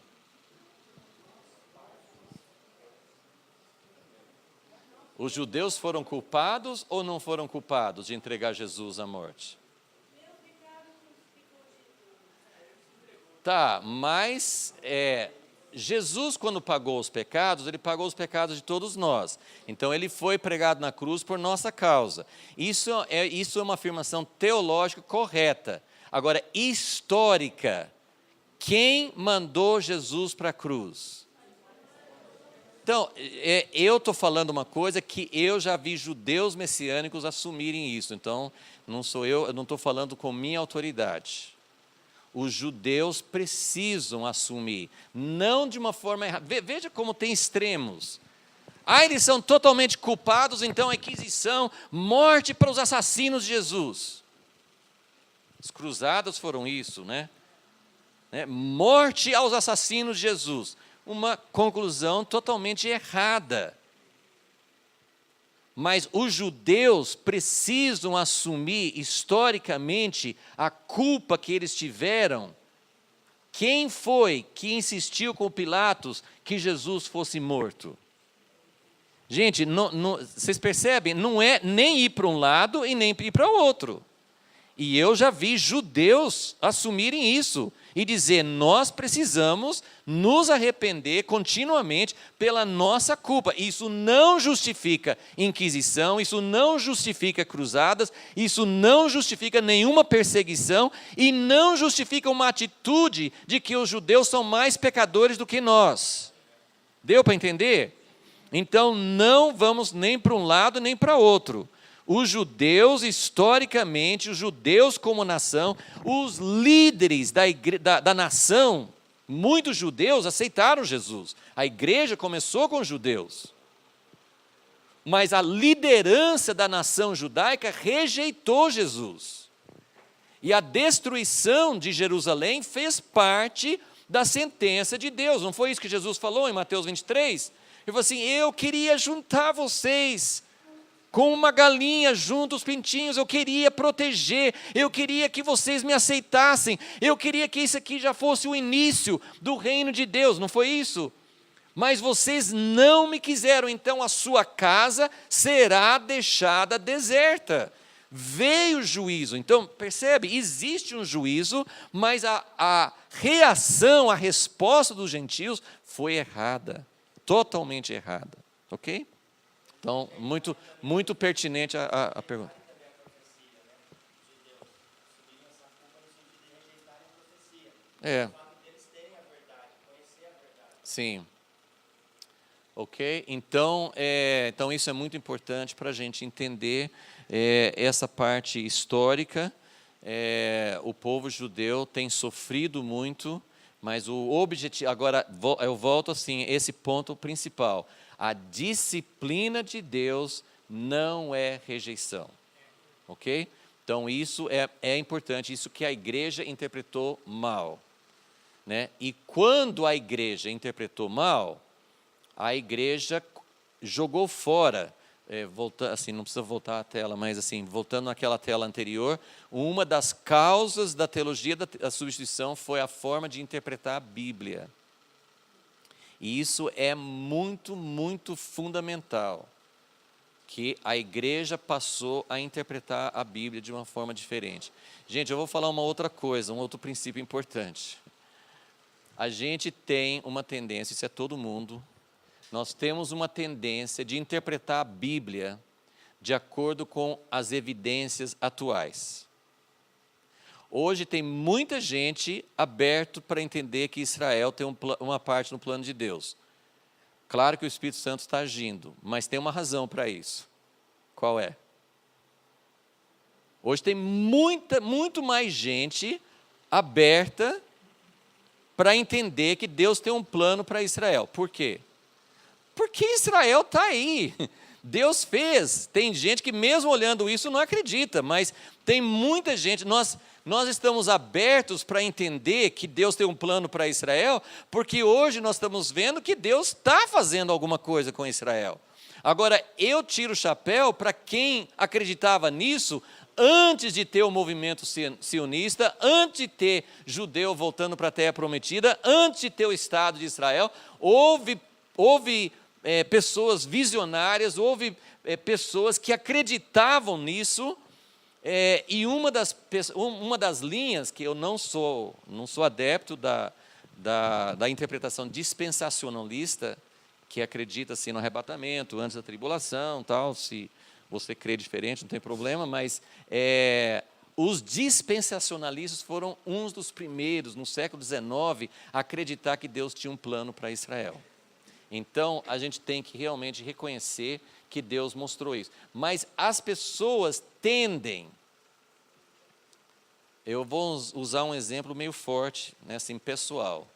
Os judeus foram culpados ou não foram culpados de entregar Jesus à morte? Tá, mas Jesus, quando pagou os pecados, ele pagou os pecados de todos nós. Então, ele foi pregado na cruz por nossa causa. Isso é uma afirmação teológica correta. Agora, histórica, quem mandou Jesus para a cruz? Então, eu estou falando uma coisa que eu já vi judeus messiânicos assumirem isso. Então, eu não estou falando com minha autoridade. Os judeus precisam assumir, não de uma forma errada. Veja como tem extremos. Eles são totalmente culpados, então Inquisição, morte para os assassinos de Jesus. As cruzadas foram isso, né? Morte aos assassinos de Jesus. Uma conclusão totalmente errada. Mas os judeus precisam assumir historicamente a culpa que eles tiveram. Quem foi que insistiu com Pilatos que Jesus fosse morto? Gente, vocês percebem? Não é nem ir para um lado e nem ir para o outro. E eu já vi judeus assumirem isso e dizer, nós precisamos nos arrepender continuamente pela nossa culpa. Isso não justifica Inquisição, isso não justifica cruzadas, isso não justifica nenhuma perseguição e não justifica uma atitude de que os judeus são mais pecadores do que nós. Deu para entender? Então, não vamos nem para um lado nem para outro. Os judeus, historicamente, os judeus como nação, os líderes da nação, muitos judeus aceitaram Jesus. A igreja começou com os judeus. Mas a liderança da nação judaica rejeitou Jesus. E a destruição de Jerusalém fez parte da sentença de Deus. Não foi isso que Jesus falou em Mateus 23? Ele falou assim, eu queria juntar vocês com uma galinha junto aos pintinhos, eu queria proteger, eu queria que vocês me aceitassem, eu queria que isso aqui já fosse o início do reino de Deus, não foi isso? Mas vocês não me quiseram, então a sua casa será deixada deserta. Veio o juízo, então percebe, existe um juízo, mas a reação, a resposta dos gentios foi errada, totalmente errada, ok? Então, muito pertinente a pergunta. Sim. Ok? Então isso é muito importante para a gente entender essa parte histórica. O povo judeu tem sofrido muito, mas o objetivo... Agora, eu volto assim, esse ponto principal. A disciplina de Deus não é rejeição, ok? Então isso é importante, isso que a igreja interpretou mal, né? E quando a igreja interpretou mal, a igreja jogou fora, assim, não precisa voltar à tela, mas assim, voltando àquela tela anterior, uma das causas da teologia da substituição foi a forma de interpretar a Bíblia. E isso é muito, muito fundamental, que a igreja passou a interpretar a Bíblia de uma forma diferente. Gente, eu vou falar uma outra coisa, um outro princípio importante. A gente tem uma tendência, isso é todo mundo, nós temos uma tendência de interpretar a Bíblia de acordo com as evidências atuais. Hoje tem muita gente aberto para entender que Israel tem uma parte no plano de Deus. Claro que o Espírito Santo está agindo, mas tem uma razão para isso. Qual é? Hoje tem muito mais gente aberta para entender que Deus tem um plano para Israel. Por quê? Porque Israel está aí. Deus fez. Tem gente que mesmo olhando isso não acredita, mas tem muita gente... Nós estamos abertos para entender que Deus tem um plano para Israel, porque hoje nós estamos vendo que Deus está fazendo alguma coisa com Israel. Agora, eu tiro o chapéu para quem acreditava nisso antes de ter o movimento sionista, antes de ter judeu voltando para a terra prometida, antes de ter o Estado de Israel. Houve pessoas visionárias, houve pessoas que acreditavam nisso, e uma das linhas, que eu não sou adepto da interpretação dispensacionalista, que acredita assim, no arrebatamento, antes da tribulação, tal, se você crê diferente, não tem problema, mas os dispensacionalistas foram uns dos primeiros, no século XIX, a acreditar que Deus tinha um plano para Israel. Então, a gente tem que realmente reconhecer que Deus mostrou isso. Mas as pessoas tendem... Eu vou usar um exemplo meio forte, né, assim, pessoal.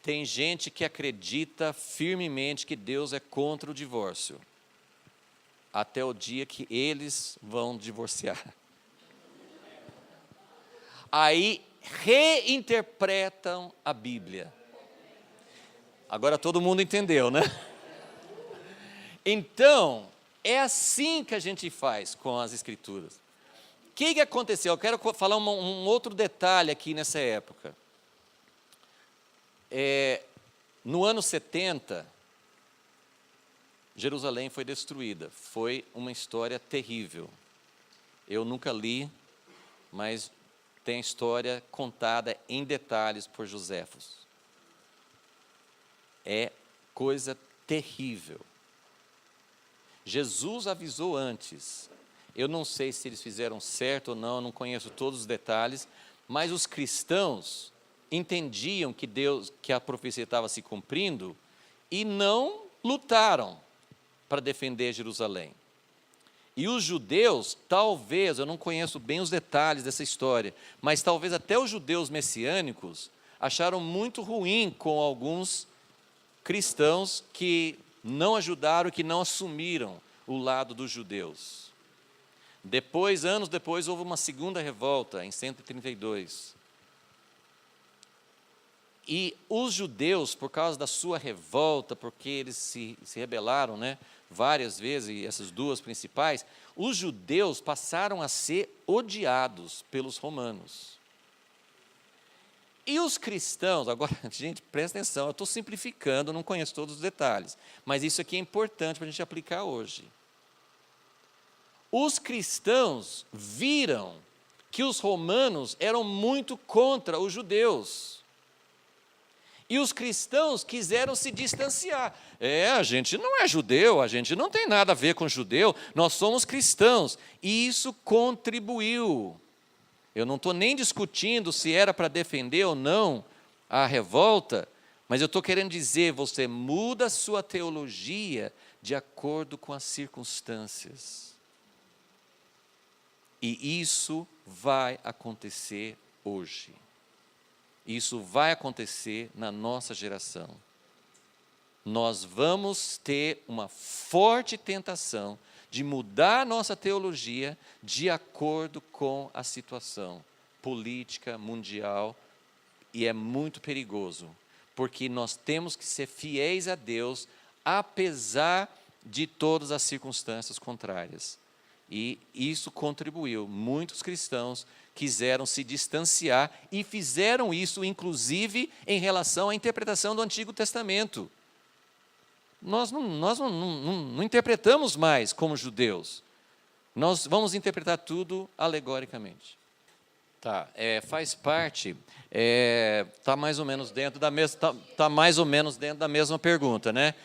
Tem gente que acredita firmemente que Deus é contra o divórcio, até o dia que eles vão divorciar. Aí reinterpretam a Bíblia. Agora todo mundo entendeu, né? Então, é assim que a gente faz com as Escrituras. O que aconteceu? Eu quero falar um outro detalhe aqui nessa época. No ano 70, Jerusalém foi destruída. Foi uma história terrível. Eu nunca li, mas tem a história contada em detalhes por Joséfos. É coisa terrível. Jesus avisou antes. Eu não sei se eles fizeram certo ou não, eu não conheço todos os detalhes, mas os cristãos entendiam que a profecia estava se cumprindo e não lutaram para defender Jerusalém. E os judeus, talvez, eu não conheço bem os detalhes dessa história, mas talvez até os judeus messiânicos acharam muito ruim com alguns cristãos que não ajudaram, que não assumiram o lado dos judeus. Depois, anos depois, houve uma segunda revolta, em 132. E os judeus, por causa da sua revolta, porque eles se rebelaram, né, várias vezes, e essas duas principais, os judeus passaram a ser odiados pelos romanos. E os cristãos, agora, gente, presta atenção, eu estou simplificando, não conheço todos os detalhes, mas isso aqui é importante para a gente aplicar hoje. Os cristãos viram que os romanos eram muito contra os judeus. E os cristãos quiseram se distanciar. A gente não é judeu, a gente não tem nada a ver com judeu, nós somos cristãos. E isso contribuiu. Eu não estou nem discutindo se era para defender ou não a revolta, mas eu estou querendo dizer, você muda a sua teologia de acordo com as circunstâncias. E isso vai acontecer hoje. Isso vai acontecer na nossa geração. Nós vamos ter uma forte tentação de mudar a nossa teologia de acordo com a situação política, mundial, e é muito perigoso, porque nós temos que ser fiéis a Deus, apesar de todas as circunstâncias contrárias. E isso contribuiu. Muitos cristãos quiseram se distanciar e fizeram isso, inclusive, em relação à interpretação do Antigo Testamento. Nós não interpretamos mais como judeus. Nós vamos interpretar tudo alegoricamente. Faz parte, está mais ou menos dentro da mesma pergunta, né?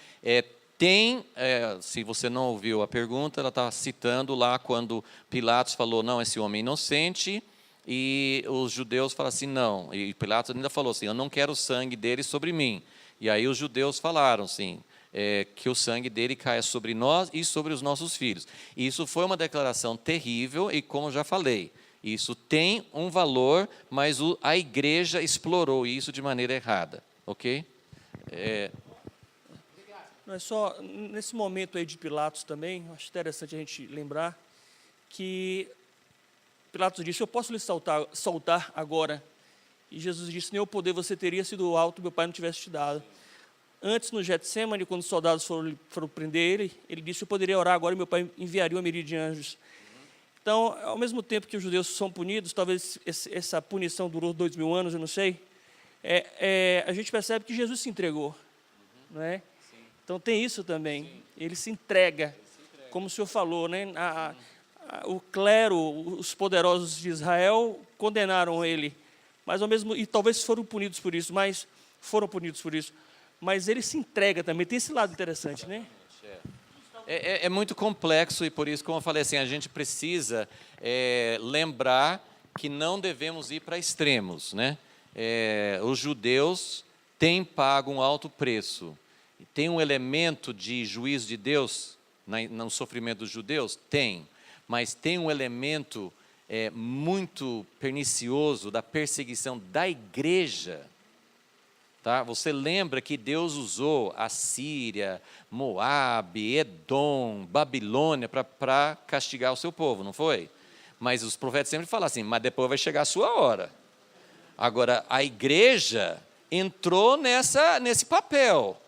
Se você não ouviu a pergunta, ela está citando lá quando Pilatos falou, não, esse homem é inocente, e os judeus falaram assim, não, e Pilatos ainda falou assim, eu não quero o sangue dele sobre mim. E aí os judeus falaram assim, que o sangue dele caia sobre nós e sobre os nossos filhos. E isso foi uma declaração terrível, e como já falei, isso tem um valor, mas a igreja explorou isso de maneira errada, ok? Não é só, nesse momento aí de Pilatos também, acho interessante a gente lembrar que Pilatos disse, eu posso lhe soltar agora? E Jesus disse, nem o poder você teria sido alto, meu pai não tivesse te dado. Antes, no Getsemane, quando os soldados foram prender ele disse, eu poderia orar agora e meu pai enviaria uma miríade de anjos. Então, ao mesmo tempo que os judeus são punidos, talvez essa punição durou 2000 anos, eu não sei, a gente percebe que Jesus se entregou, não é? Então tem isso também. Ele se entrega, como o senhor falou, né? O clero, os poderosos de Israel condenaram ele, mas ao mesmo e talvez foram punidos por isso, mas ele se entrega também. Tem esse lado interessante, né? É muito complexo e por isso, como eu falei assim, a gente precisa lembrar que não devemos ir para extremos, né? Os judeus têm pago um alto preço. Tem um elemento de juízo de Deus no sofrimento dos judeus? Tem. Mas tem um elemento muito pernicioso da perseguição da igreja. Tá? Você lembra que Deus usou a Síria, Moabe, Edom, Babilônia para castigar o seu povo, não foi? Mas os profetas sempre falam assim, mas depois vai chegar a sua hora. Agora, a igreja entrou nesse papel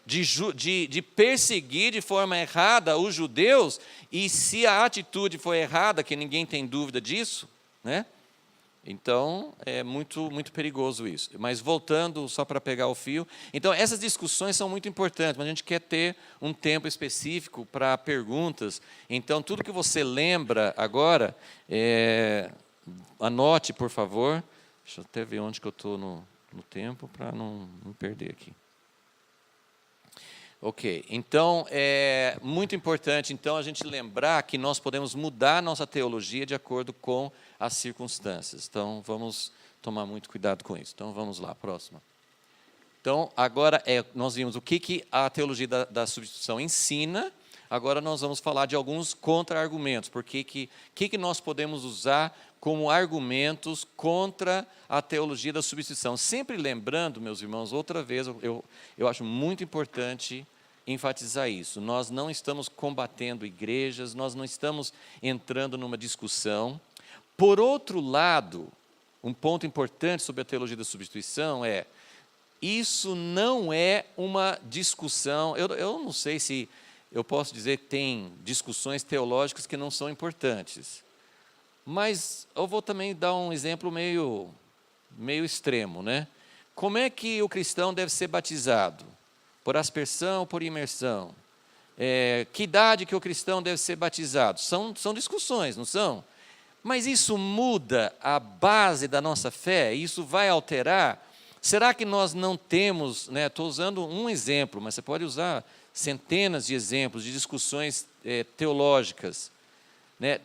de perseguir de forma errada os judeus, e se a atitude foi errada, que ninguém tem dúvida disso, né? Então, é muito, muito perigoso isso. Mas voltando, só para pegar o fio, então essas discussões são muito importantes, mas a gente quer ter um tempo específico para perguntas. Então, tudo que você lembra agora, anote, por favor. Deixa eu até ver onde que eu estou no tempo, para não me perder aqui. Ok, então é muito importante então a gente lembrar que nós podemos mudar nossa teologia de acordo com as circunstâncias. Então vamos tomar muito cuidado com isso. Então vamos lá, próxima. Então agora nós vimos o que a teologia da substituição ensina. Agora nós vamos falar de alguns contra-argumentos, porque que nós podemos usar como argumentos contra a teologia da substituição. Sempre lembrando, meus irmãos, outra vez, eu acho muito importante enfatizar isso. Nós não estamos combatendo igrejas, nós não estamos entrando numa discussão. Por outro lado, um ponto importante sobre a teologia da substituição isso não é uma discussão, eu não sei se eu posso dizer que tem discussões teológicas que não são importantes. Mas eu vou também dar um exemplo meio extremo, né? Como é que o cristão deve ser batizado? Por aspersão ou por imersão? Que idade que o cristão deve ser batizado? São discussões, não são? Mas isso muda a base da nossa fé? Isso vai alterar? Será que nós não temos, né? Estou usando um exemplo, mas você pode usar centenas de exemplos de discussões teológicas. Né?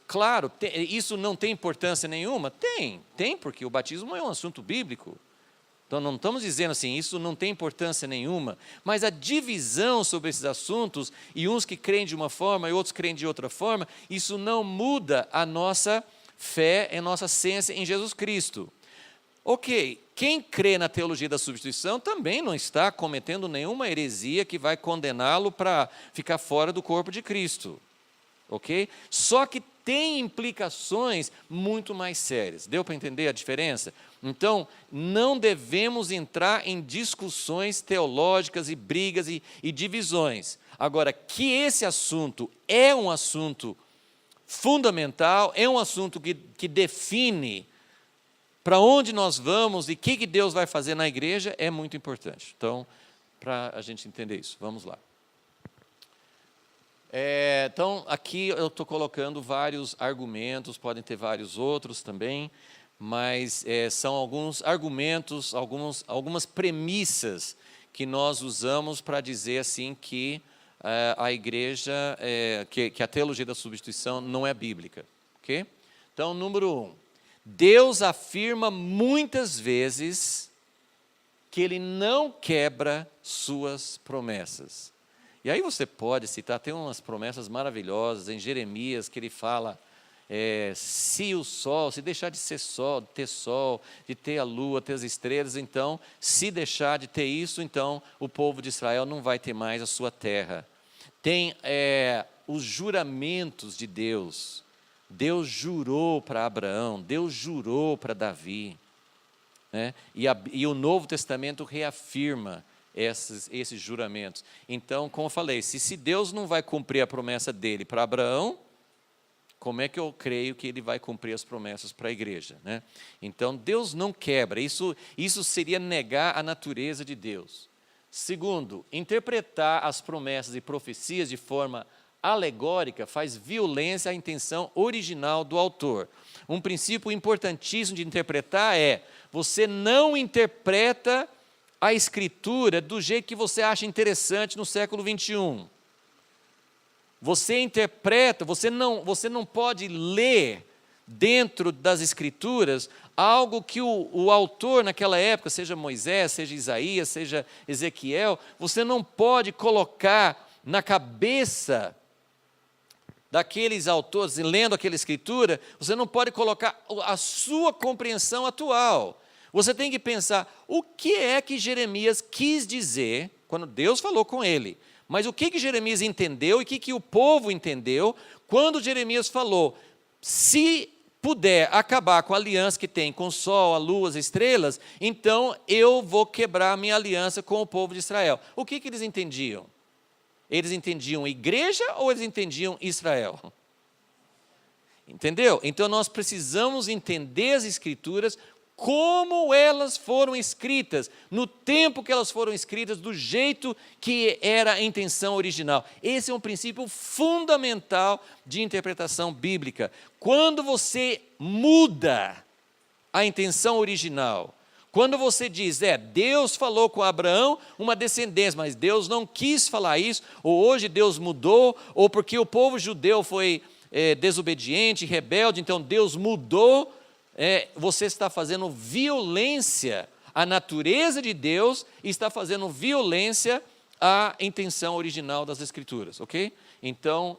Claro, isso não tem importância nenhuma? Tem, porque o batismo é um assunto bíblico. Então, não estamos dizendo assim, isso não tem importância nenhuma, mas a divisão sobre esses assuntos, e uns que creem de uma forma e outros creem de outra forma, isso não muda a nossa fé, a nossa ciência em Jesus Cristo. Ok, quem crê na teologia da substituição também não está cometendo nenhuma heresia que vai condená-lo para ficar fora do corpo de Cristo. Ok? Só que tem implicações muito mais sérias. Deu para entender a diferença? Então, não devemos entrar em discussões teológicas e brigas e divisões. Agora, que esse assunto é um assunto fundamental, é um assunto que define para onde nós vamos e o que Deus vai fazer na igreja, é muito importante. Então, para a gente entender isso, vamos lá. Então, aqui eu estou colocando vários argumentos, podem ter vários outros também, mas são alguns argumentos, algumas premissas que nós usamos para dizer assim que a igreja, que a teologia da substituição não é bíblica. Okay? Então, número 1, Deus afirma muitas vezes que Ele não quebra suas promessas. E aí você pode citar, tem umas promessas maravilhosas em Jeremias, que ele fala, se deixar de ser sol, de ter sol, de ter a lua, ter as estrelas, então, se deixar de ter isso, então o povo de Israel não vai ter mais a sua terra. Tem os juramentos de Deus. Deus jurou para Abraão, Deus jurou para Davi. Né? E o Novo Testamento reafirma esses juramentos. Então, como eu falei, se Deus não vai cumprir a promessa dele para Abraão, como é que eu creio que ele vai cumprir as promessas para a igreja? Né? Então, Deus não quebra. Isso seria negar a natureza de Deus. Segundo, interpretar as promessas e profecias de forma alegórica faz violência à intenção original do autor. Um princípio importantíssimo de interpretar é: você não interpreta a Escritura do jeito que você acha interessante no século 21. Você interpreta, você não pode ler dentro das Escrituras algo que o autor naquela época, seja Moisés, seja Isaías, seja Ezequiel, você não pode colocar na cabeça daqueles autores, lendo aquela Escritura, você não pode colocar a sua compreensão atual. Você tem que pensar, o que é que Jeremias quis dizer quando Deus falou com ele? Mas o que Jeremias entendeu e o que o povo entendeu quando Jeremias falou: se puder acabar com a aliança que tem com o sol, a lua, as estrelas, então eu vou quebrar a minha aliança com o povo de Israel. O que eles entendiam? Eles entendiam igreja ou eles entendiam Israel? Entendeu? Então nós precisamos entender as Escrituras como elas foram escritas, no tempo que elas foram escritas, do jeito que era a intenção original. Esse é um princípio fundamental de interpretação bíblica. Quando você muda a intenção original, quando você diz, Deus falou com Abraão uma descendência, mas Deus não quis falar isso, ou hoje Deus mudou, ou porque o povo judeu foi desobediente, rebelde, então Deus mudou, você está fazendo violência à natureza de Deus e está fazendo violência à intenção original das Escrituras, ok? Então,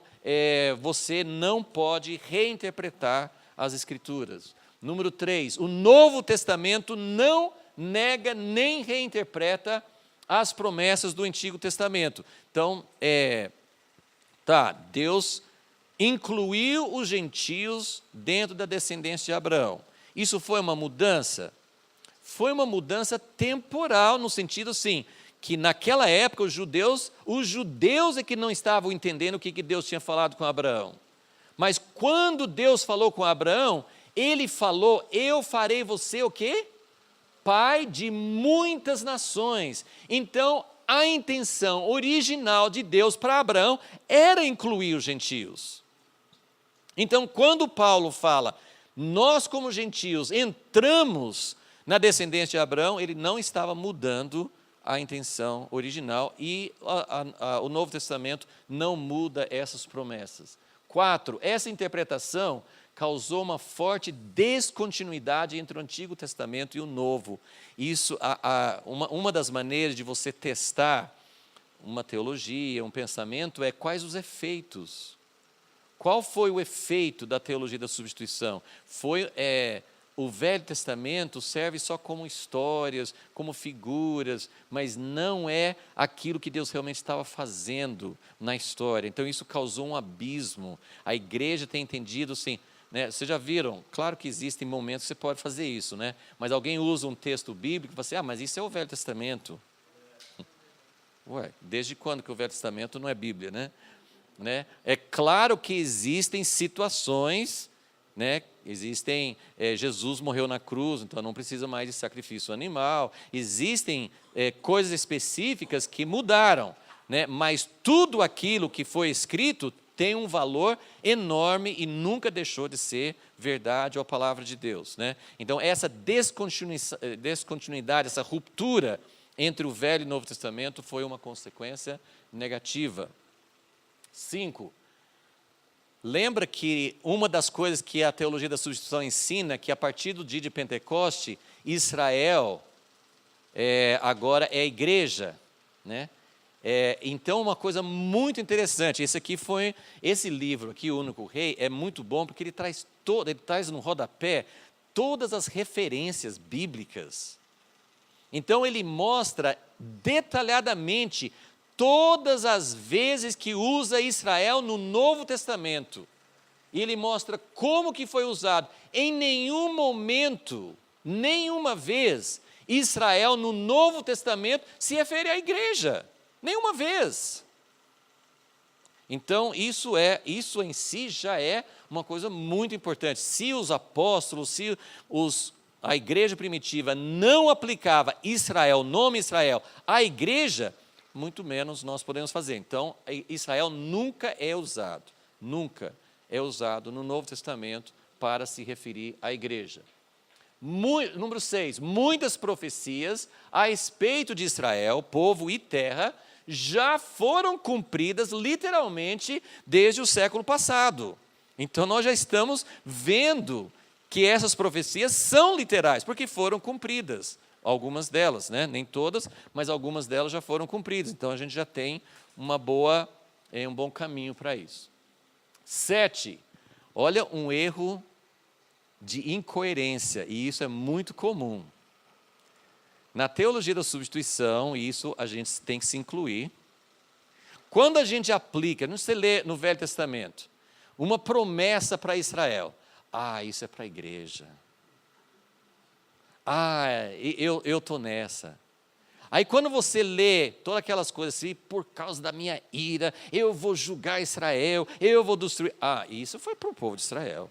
você não pode reinterpretar as Escrituras. Número 3, o Novo Testamento não nega nem reinterpreta as promessas do Antigo Testamento. Então, Deus incluiu os gentios dentro da descendência de Abraão. Isso foi uma mudança? Foi uma mudança temporal, no sentido, sim, que naquela época os judeus é que não estavam entendendo o que Deus tinha falado com Abraão. Mas quando Deus falou com Abraão, ele falou: eu farei você o quê? Pai de muitas nações. Então, a intenção original de Deus para Abraão era incluir os gentios. Então, quando Paulo fala, nós como gentios entramos na descendência de Abraão, ele não estava mudando a intenção original e o Novo Testamento não muda essas promessas. 4, essa interpretação causou uma forte descontinuidade entre o Antigo Testamento e o Novo. Isso, uma das maneiras de você testar uma teologia, um pensamento, é quais os efeitos. Qual foi o efeito da teologia da substituição? O Velho Testamento serve só como histórias, como figuras, mas não é aquilo que Deus realmente estava fazendo na história. Então isso causou um abismo. A igreja tem entendido assim, né? Vocês já viram? Claro que existem momentos que você pode fazer isso, né? Mas alguém usa um texto bíblico e fala assim, mas isso é o Velho Testamento. Ué, desde quando que o Velho Testamento não é Bíblia, né? É claro que existem situações, né? Jesus morreu na cruz, então não precisa mais de sacrifício animal. Existem coisas específicas que mudaram, né? Mas tudo aquilo que foi escrito tem um valor enorme e nunca deixou de ser verdade ou a palavra de Deus, né? Então essa descontinuidade, essa ruptura entre o Velho e o Novo Testamento foi uma consequência negativa. 5, lembra que uma das coisas que a teologia da substituição ensina é que a partir do dia de Pentecoste, Israel agora é a igreja, né? Então uma coisa muito interessante, esse livro aqui, O Único Rei, é muito bom porque ele traz no rodapé todas as referências bíblicas. Então ele mostra detalhadamente todas as vezes que usa Israel no Novo Testamento. E ele mostra como que foi usado. Em nenhum momento, nenhuma vez, Israel no Novo Testamento se refere à igreja. Nenhuma vez. Então, isso em si já é uma coisa muito importante. Se os apóstolos, se os a igreja primitiva não aplicava Israel, nome Israel, à igreja, muito menos nós podemos fazer. Então, Israel nunca é usado no Novo Testamento para se referir à igreja. Número 6, muitas profecias a respeito de Israel, povo e terra, já foram cumpridas literalmente desde o século passado. Então, nós já estamos vendo que essas profecias são literais, porque foram cumpridas. Algumas delas, né? Nem todas, mas algumas delas já foram cumpridas. Então, a gente já tem um bom caminho para isso. 7, olha um erro de incoerência, e isso é muito comum. Na teologia da substituição, isso a gente tem que se incluir. Quando a gente aplica, não se lê no Velho Testamento, uma promessa para Israel, isso é para a igreja. Eu estou nessa. Aí quando você lê todas aquelas coisas assim, por causa da minha ira, eu vou julgar Israel, eu vou destruir. Isso foi para o povo de Israel.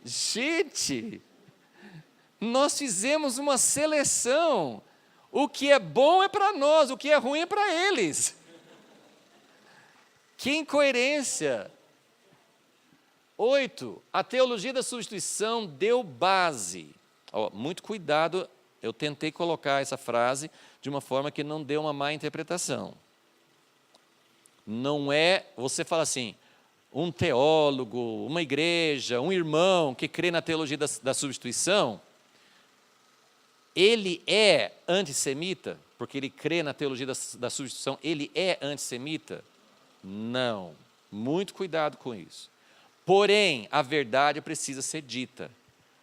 Gente, nós fizemos uma seleção. O que é bom é para nós, o que é ruim é para eles. Que incoerência. 8, a teologia da substituição deu base. Muito cuidado, eu tentei colocar essa frase de uma forma que não dê uma má interpretação. Não é, você fala assim, um teólogo, uma igreja, um irmão que crê na teologia da substituição, ele é antissemita, porque ele crê na teologia da substituição, ele é antissemita? Não, muito cuidado com isso. Porém, a verdade precisa ser dita.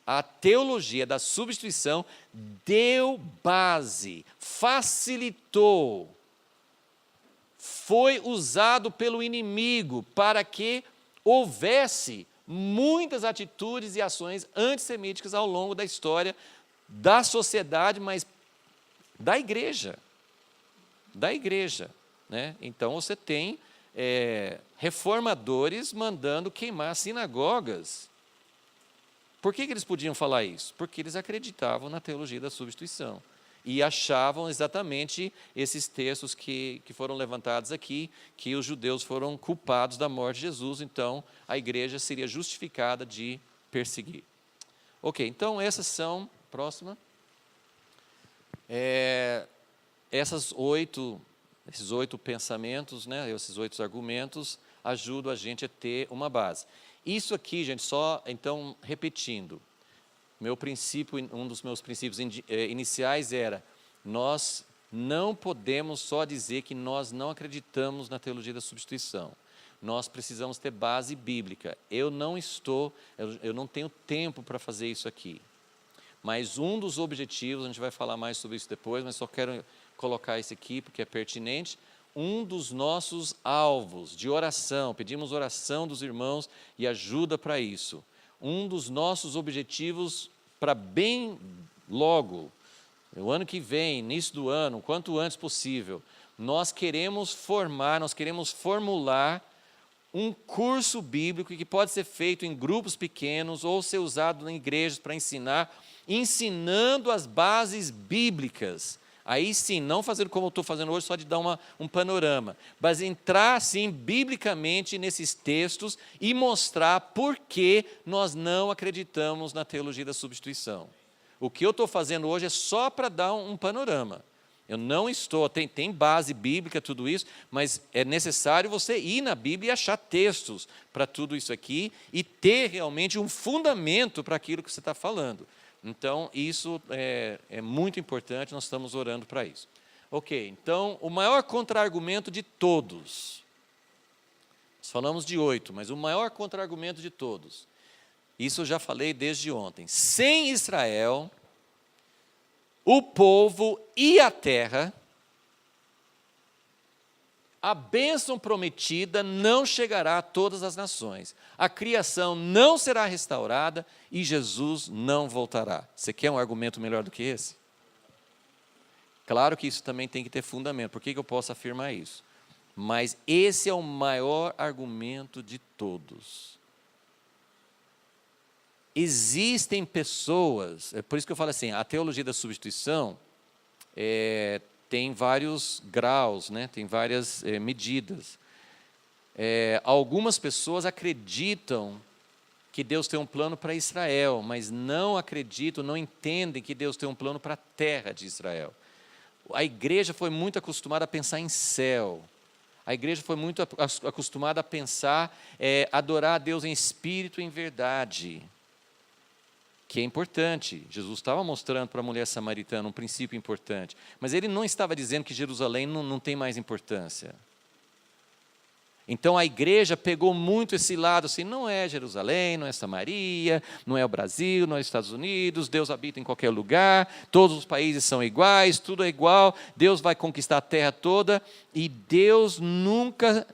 A teologia da substituição deu base, facilitou, foi usado pelo inimigo para que houvesse muitas atitudes e ações antissemíticas ao longo da história da sociedade, mas da igreja. Né? Então, você tem reformadores mandando queimar sinagogas. Por que eles podiam falar isso? Porque eles acreditavam na teologia da substituição e achavam exatamente esses textos que foram levantados aqui, que os judeus foram culpados da morte de Jesus, então a igreja seria justificada de perseguir. Ok, então essas são, próxima, esses 8 pensamentos, né, esses 8 argumentos, ajudam a gente a ter uma base. Isso aqui, gente, só, então, repetindo, um dos meus princípios iniciais era, nós não podemos só dizer que nós não acreditamos na teologia da substituição. Nós precisamos ter base bíblica. Eu não tenho tempo para fazer isso aqui. Mas um dos objetivos, a gente vai falar mais sobre isso depois, mas só quero colocar isso aqui porque é pertinente. Um dos nossos alvos de oração, pedimos oração dos irmãos e ajuda para isso. Um dos nossos objetivos para bem logo, o ano que vem, início do ano, o quanto antes possível, nós queremos formular um curso bíblico que pode ser feito em grupos pequenos ou ser usado em igrejas para ensinando as bases bíblicas. Aí sim, não fazendo como eu estou fazendo hoje, só de dar um panorama, mas entrar sim biblicamente nesses textos e mostrar por que nós não acreditamos na teologia da substituição. O que eu estou fazendo hoje é só para dar um panorama. Eu não estou, tem base bíblica, tudo isso, mas é necessário você ir na Bíblia e achar textos para tudo isso aqui e ter realmente um fundamento para aquilo que você está falando. Então, isso é muito importante, nós estamos orando para isso. Ok, então, o maior contra-argumento de todos, nós falamos de 8, mas o maior contra-argumento de todos, isso eu já falei desde ontem, sem Israel, o povo e a terra, a bênção prometida não chegará a todas as nações. A criação não será restaurada e Jesus não voltará. Você quer um argumento melhor do que esse? Claro que isso também tem que ter fundamento. Por que eu posso afirmar isso? Mas esse é o maior argumento de todos. existem pessoas, é por isso que eu falo assim, a teologia da substituição tem vários graus, né? Tem várias medidas. Algumas pessoas acreditam que Deus tem um plano para Israel, mas não acreditam, não entendem que Deus tem um plano para a terra de Israel. A igreja foi muito acostumada a pensar em céu. A igreja foi muito acostumada a pensar, adorar a Deus em espírito e em verdade, que é importante. Jesus estava mostrando para a mulher samaritana um princípio importante, mas ele não estava dizendo que Jerusalém não tem mais importância. Então a igreja pegou muito esse lado, assim, não é Jerusalém, não é Samaria, não é o Brasil, não é os Estados Unidos, Deus habita em qualquer lugar, todos os países são iguais, tudo é igual, Deus vai conquistar a terra toda, e Deus nunca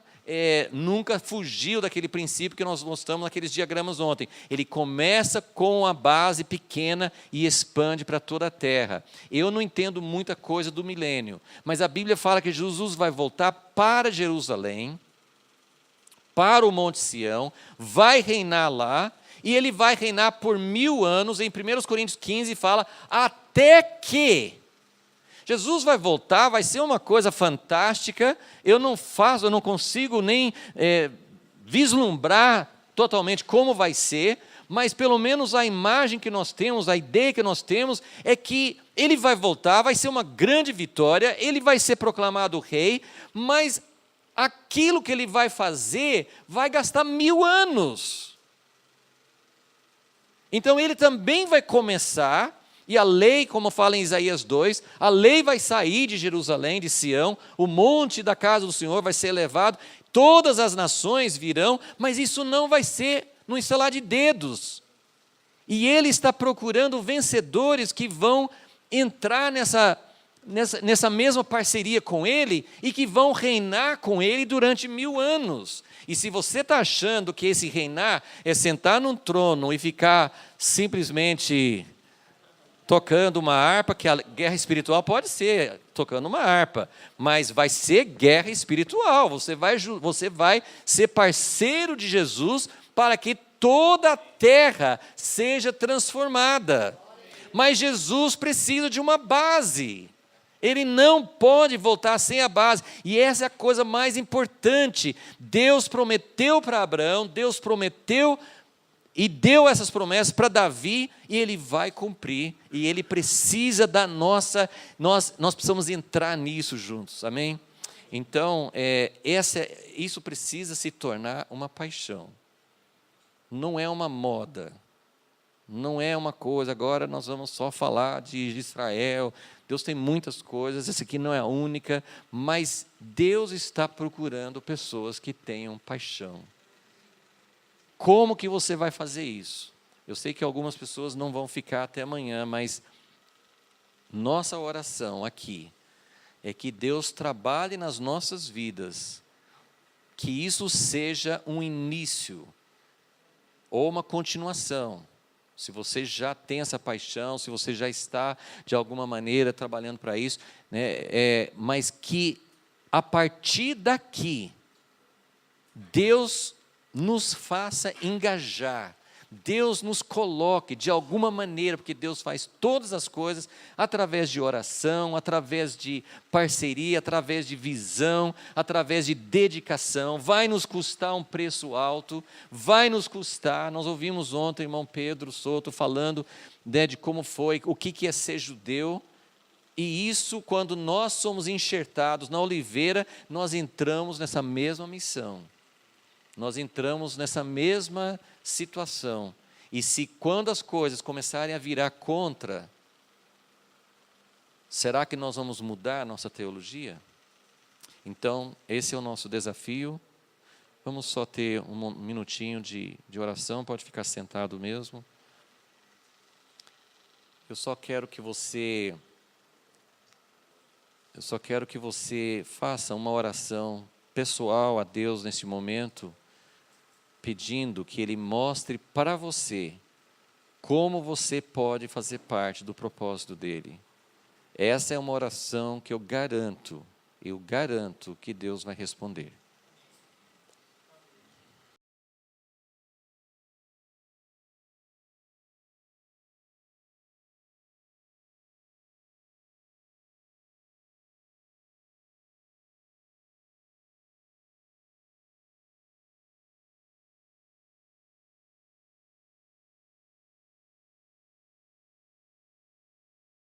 fugiu daquele princípio que nós mostramos naqueles diagramas ontem. Ele começa com a base pequena e expande para toda a terra. Eu não entendo muita coisa do milênio, mas a Bíblia fala que Jesus vai voltar para Jerusalém, para o Monte Sião, vai reinar lá, e ele vai reinar por 1000 anos. Em 1 Coríntios 15 fala, até que Jesus vai voltar, vai ser uma coisa fantástica. Eu não consigo nem vislumbrar totalmente como vai ser, mas pelo menos a imagem que nós temos, a ideia que nós temos, é que ele vai voltar, vai ser uma grande vitória, ele vai ser proclamado rei, mas aquilo que ele vai fazer vai gastar 1000 anos. Então ele também vai começar, e a lei, como fala em Isaías 2, a lei vai sair de Jerusalém, de Sião, o monte da casa do Senhor vai ser elevado, todas as nações virão, mas isso não vai ser no estalar de dedos. E ele está procurando vencedores que vão entrar nessa mesma parceria com ele e que vão reinar com ele durante 1000 anos. E se você está achando que esse reinar é sentar num trono e ficar simplesmente tocando uma harpa, que a guerra espiritual pode ser tocando uma harpa, mas vai ser guerra espiritual. Você vai ser parceiro de Jesus para que toda a terra seja transformada. Mas Jesus precisa de uma base. Ele não pode voltar sem a base, e essa é a coisa mais importante. Deus prometeu para Abraão, Deus prometeu e deu essas promessas para Davi, e ele vai cumprir, e ele precisa da nós precisamos entrar nisso juntos, amém? Então, isso precisa se tornar uma paixão, não é uma moda, não é uma coisa, agora nós vamos só falar de Israel. Deus tem muitas coisas, essa aqui não é a única, mas Deus está procurando pessoas que tenham paixão. Como que você vai fazer isso? Eu sei que algumas pessoas não vão ficar até amanhã, mas nossa oração aqui é que Deus trabalhe nas nossas vidas, que isso seja um início ou uma continuação. Se você já tem essa paixão, se você já está, de alguma maneira, trabalhando para isso, né, mas que, a partir daqui, Deus nos faça engajar, Deus nos coloque, de alguma maneira, porque Deus faz todas as coisas, através de oração, através de parceria, através de visão, através de dedicação. Vai nos custar um preço alto, vai nos custar. Nós ouvimos ontem o irmão Pedro Souto falando, né, de como foi, o que é ser judeu, e isso, quando nós somos enxertados na oliveira, nós entramos nessa mesma missão. Nós entramos nessa mesma situação. E se quando as coisas começarem a virar contra, será que nós vamos mudar a nossa teologia? Então, esse é o nosso desafio. Vamos só ter um minutinho de oração, pode ficar sentado mesmo. Eu só quero que você faça uma oração pessoal a Deus nesse momento, pedindo que Ele mostre para você como você pode fazer parte do propósito dEle. Essa é uma oração que eu garanto que Deus vai responder.